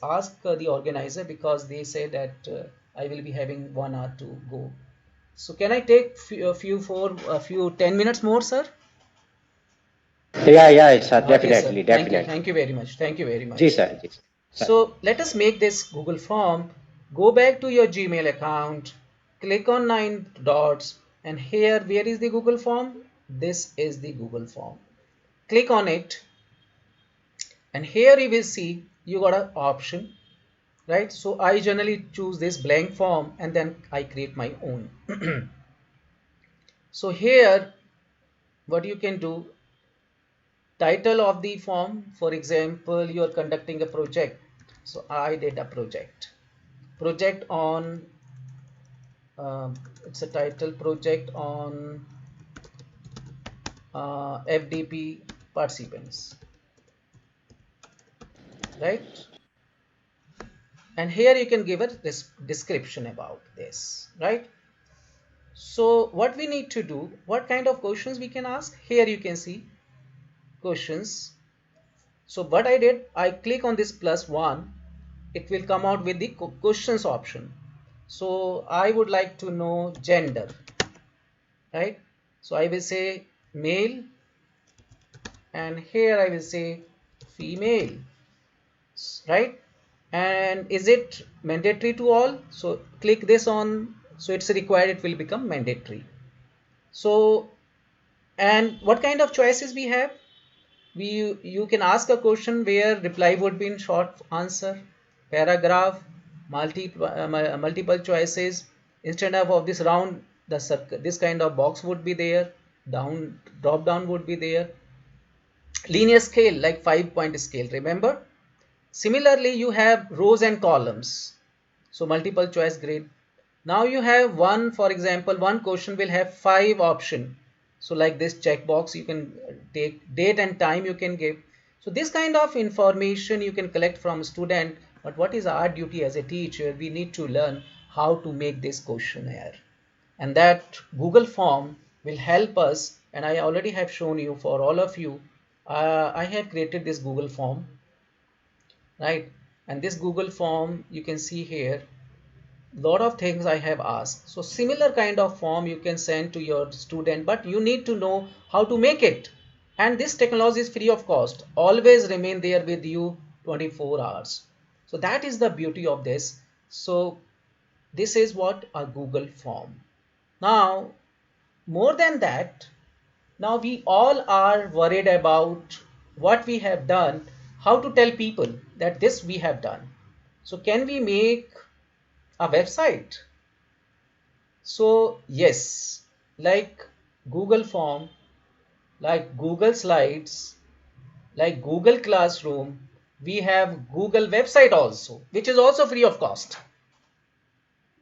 ask the organizer, because they say that I will be having 1 hour to go. So can I take a few 10 minutes more, sir? Yeah, sir, Okay, sir. definitely. Thank you very much. Thank you very much. Ji, sir. So let us make this Google form. Go back to your Gmail account, click on 9 dots, and here, where is the Google form? This is the Google form. Click on it, and here you will see you got an option, right? So I generally choose this blank form and then I create my own. So here, what you can do, title of the form, for example, you are conducting a project. So I did a project on it's a title, project on FDP participants, right? And here you can give a description about this, right? So what we need to do, what kind of questions we can ask? Here you can see questions. So what I did, I click on this +1, it will come out with the questions option. So I would like to know gender, right? So I will say male, and here I will say female, right? And is it mandatory to all? So click this on, so it's required, it will become mandatory. So, and what kind of choices we have? You can ask a question where reply would be in short answer, paragraph, multiple choices. Instead of this round, this kind of box would be there, drop down would be there. Linear scale, like 5-point scale, remember? Similarly, you have rows and columns. So multiple choice grid. Now you have one, for example, one question will have 5 options. So like this checkbox, you can take date and time you can give. So this kind of information you can collect from a student. But what is our duty as a teacher? We need to learn how to make this questionnaire. And that Google form will help us. And I already have shown you for all of you. I have created this Google form, right? And this Google form, you can see here, lot of things I have asked. So similar kind of form you can send to your student, but you need to know how to make it. And this technology is free of cost, always remain there with you 24 hours. So that is the beauty of this. So this is what a Google form. Now, more than that, now we all are worried about what we have done, how to tell people that this we have done. So can we make a website? So yes, like Google Form, like Google Slides, like Google Classroom, we have Google website also, which is also free of cost.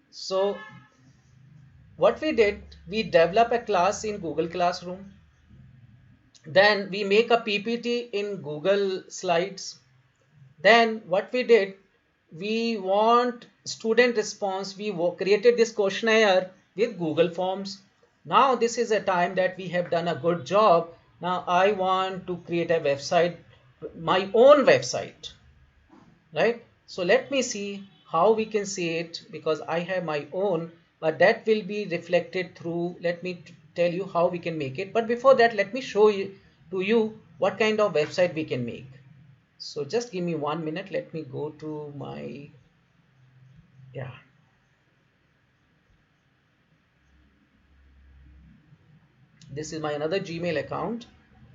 So what we did, we develop a class in Google Classroom. Then we make a PPT in Google Slides. Then what we did, we want student response. We created this questionnaire with Google Forms. Now this is a time that we have done a good job. Now I want to create a website, my own website, right? So let me see how we can see it, because I have my own, but that will be reflected through, let me tell you how we can make it. But before that, let me show you to you what kind of website we can make. So just give me 1 minute. Let me go to my, yeah. This is my another Gmail account.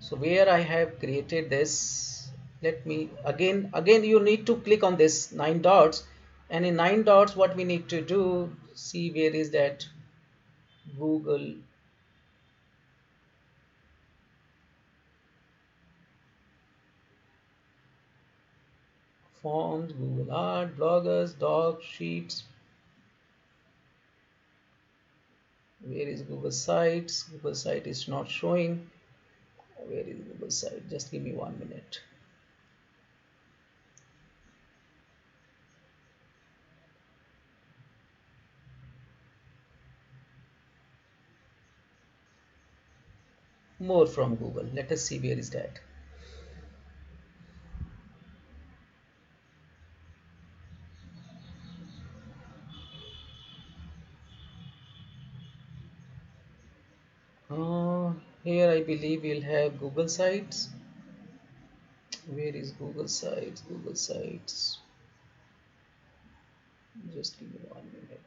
So where I have created this, let me again you need to click on this 9 dots, and in 9 dots what we need to do, see where is that Google Forms, Google Art, Bloggers, Docs, Sheets. Where is Google Sites? Google Site is not showing. Where is Google Site? Just give me 1 minute. More from Google. Let us see where is that. Here I believe we'll have Google Sites. Where is Google Sites? Google Sites. Just give me 1 minute.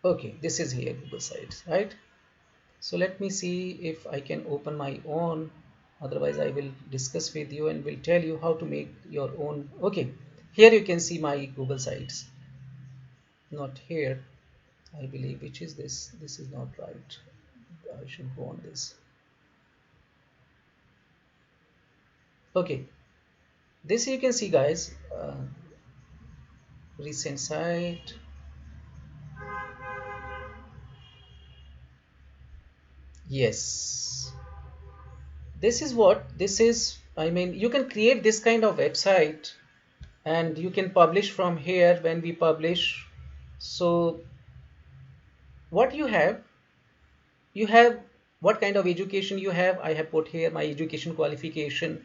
Okay, this is here Google Sites, right? So let me see if I can open my own. Otherwise, I will discuss with you and will tell you how to make your own. Okay, here you can see my Google Sites. Not here, I believe. Which is this? This is not right. I should go on this. Okay, this you can see, guys. Recent site. Yes, this is what this is. I mean, you can create this kind of website and you can publish from here. When we publish, so what you have what kind of education you have. I have put here my education qualification.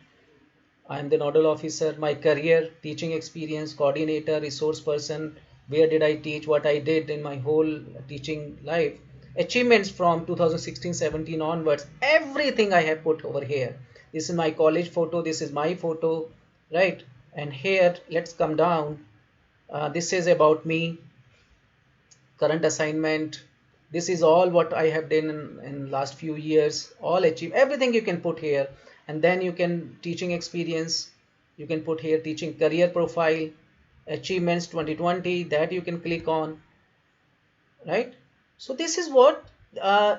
I am the nodal officer. My career, teaching experience, coordinator, resource person, where did I teach, what I did in my whole teaching life, achievements from 2016-17 onwards, everything I have put over here. This is my college photo, this is my photo, right? And here, let's come down. This is about me, current assignment. This is all what I have done in last few years, all achieve, everything you can put here. And then you can teaching experience, you can put here teaching career profile, achievements 2020, that you can click on, right? So this is what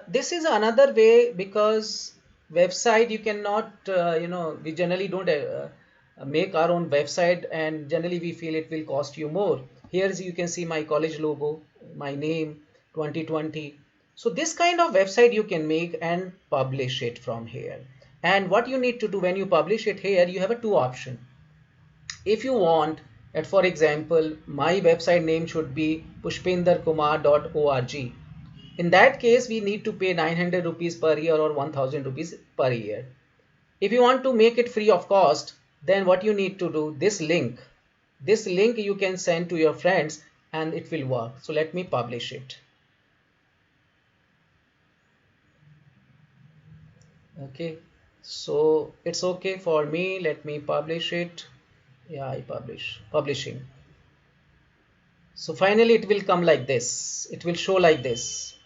this is another way, because website you cannot we generally don't make our own website, and generally we feel it will cost you more. Here you can see my college logo, my name, 2020. So this kind of website you can make and publish it from here. And what you need to do when you publish it here, you have a two option. If you want that, for example, my website name should be pushpinderkumar.org. In that case, we need to pay 900 rupees per year or 1000 rupees per year. If you want to make it free of cost, then what you need to do, this link you can send to your friends and it will work. So let me publish it. Okay, so it's okay for me. Let me publish it. Yeah, I publishing. So finally it will come like this, it will show like this,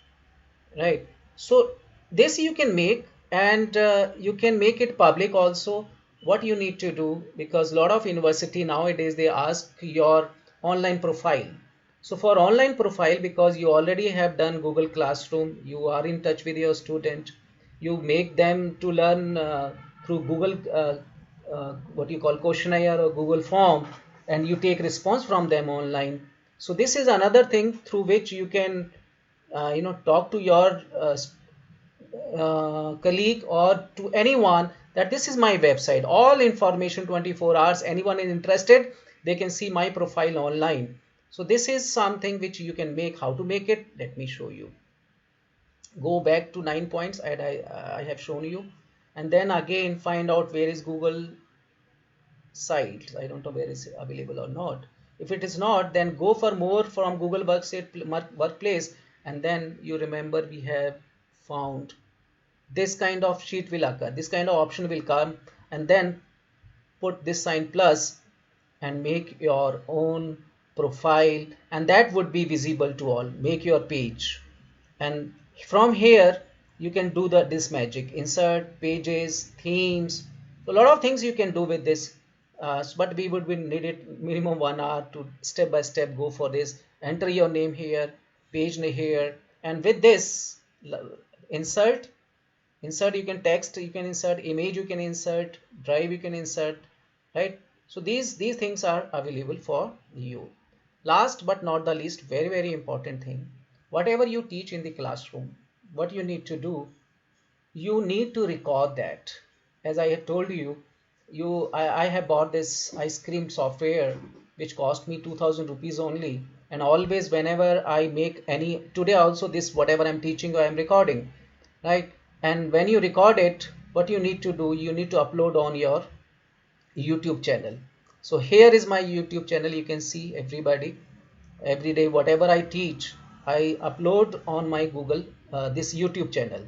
right? So this you can make, and you can make it public also. What you need to do, because a lot of university nowadays they ask your online profile. So for online profile, because you already have done Google Classroom, you are in touch with your student, you make them to learn through Google, what you call questionnaire or Google form, and you take response from them online. So this is another thing through which you can talk to your colleague or to anyone that this is my website, all information 24 hours, anyone is interested, they can see my profile online. So this is something which you can make. How to make it, let me show you. Go back to 9 points I have shown you, and then again find out where is Google site. I don't know where is available or not. If it is not, then go for more from Google Workplace, and then you remember we have found this kind of sheet will occur, this kind of option will come, and then put this sign plus and make your own profile, and that would be visible to all. Make your page, and from here you can do this magic, insert pages, themes. So a lot of things you can do with this, but we would be needed minimum 1 hour to step by step go for this. Enter your name here, page name here, and with this insert, you can text, you can insert image, you can insert drive, you can insert, right? So these things are available for you. Last but not the least, very very important thing, whatever you teach in the classroom, what you need to do, you need to record that. As I have told you, I have bought this ice cream software which cost me 2000 rupees only, and always whenever I make any, today also this whatever I'm teaching I am recording, right? And when you record it, what you need to do, you need to upload on your YouTube channel. So here is my YouTube channel. You can see everybody, every day whatever I teach I upload on my Google this YouTube channel,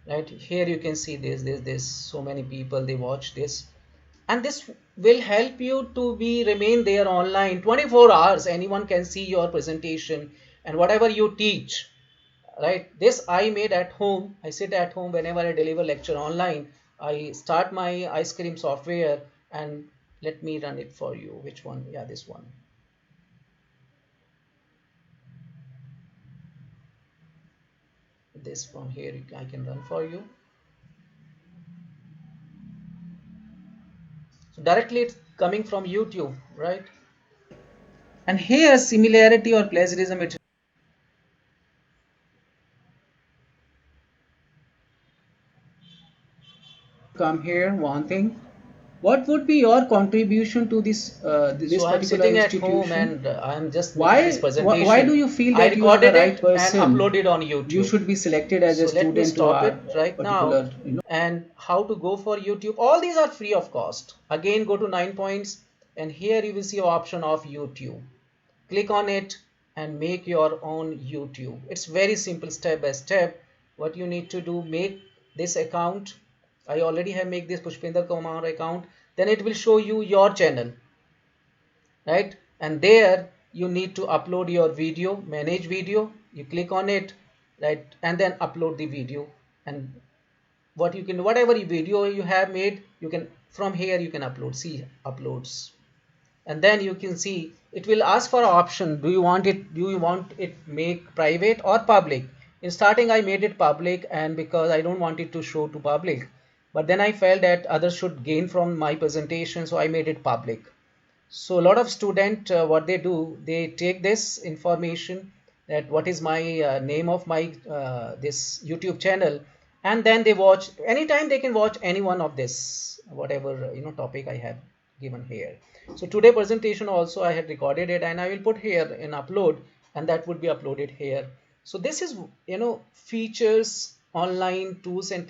right? Here you can see this so many people they watch this, and this will help you to be remain there online 24 hours. Anyone can see your presentation and whatever you teach, right? This I made at home. I sit at home whenever I deliver lecture online. I start my ice cream software, and let me run it for you. Which one? Yeah, this one. This from here I can run for you. So directly it's coming from YouTube, right? And here similarity or plagiarism, it come here. One thing, what would be your contribution to this this so particular institution? I'm sitting at home and I'm just why this presentation. Why do you feel that you are the right person and uploaded on YouTube? You should be selected as a student. Let me stop it right now. And how to go for YouTube? All these are free of cost. Again, go to 9 points, and here you will see an option of YouTube. Click on it and make your own YouTube. It's very simple, step by step. What you need to do, make this account. I already have made this Pushpinder Kumar account. Then it will show you your channel, right? And there you need to upload your video, manage video. You click on it, right? And then upload the video. And what you can, whatever video you have made, you can, from here you can upload. See uploads, and then you can see it will ask for an option. Do you want it make private or public? In starting I made it public, and because I don't want it to show to public, but then I felt that others should gain from my presentation, so I made it public. So a lot of students, what they do, they take this information, that what is my name of my this YouTube channel, and then they watch anytime. They can watch any one of this whatever topic I have given here. So today presentation also I had recorded it, and I will put here in upload, and that would be uploaded here. So this is features, online tools and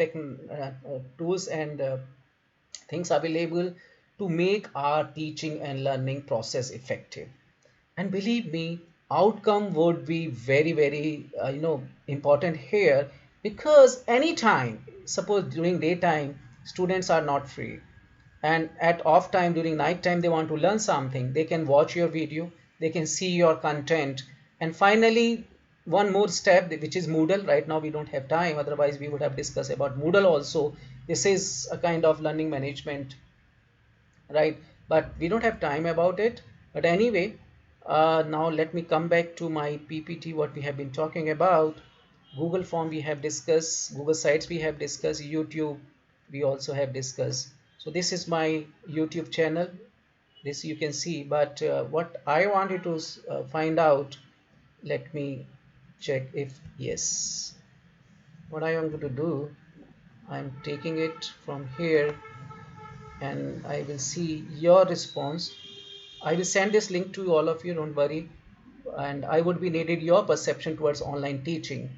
things available to make our teaching and learning process effective. And believe me, outcome would be very very important here, because anytime, suppose during daytime students are not free, and at off time during night time they want to learn something, they can watch your video, they can see your content. And finally, one more step, which is Moodle. Right now we don't have time, otherwise we would have discussed about Moodle also. This is a kind of learning management, right? But we don't have time about it. But anyway, now let me come back to my PPT, what we have been talking about. Google Form we have discussed, Google Sites we have discussed, YouTube we also have discussed. So this is my YouTube channel. This you can see, but what I wanted to find out, let me check if yes. What I am going to do, I'm taking it from here and I will see your response. I will send this link to all of you, don't worry. And I would be needed your perception towards online teaching.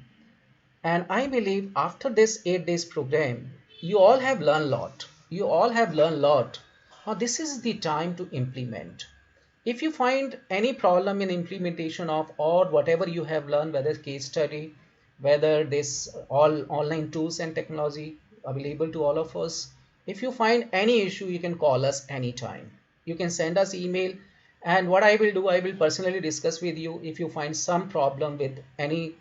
And I believe after this 8 days program, you all have learned a lot. You all have learned a lot. Now this is the time to implement. If you find any problem in implementation of or whatever you have learned, whether case study, whether this all online tools and technology available to all of us, if you find any issue, you can call us anytime. You can send us email, and what I will do, I will personally discuss with you if you find some problem with any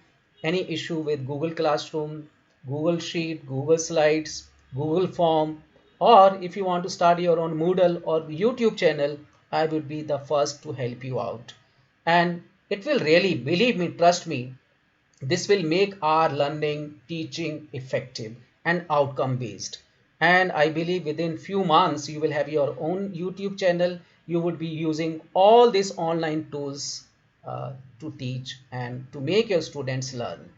issue with Google Classroom, Google Sheet, Google Slides, Google Form, or if you want to start your own Moodle or YouTube channel, I would be the first to help you out. And it will really, believe me, trust me, this will make our learning, teaching effective and outcome based. And I believe within few months, you will have your own YouTube channel. You would be using all these online tools to teach and to make your students learn.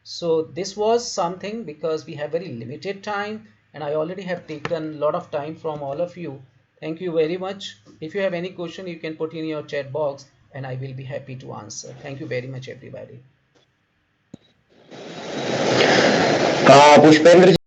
So this was something because we have very limited time and I already have taken a lot of time from all of you. Thank you very much. If you have any question, you can put in your chat box and I will be happy to answer. Thank you very much, everybody. Pushpendra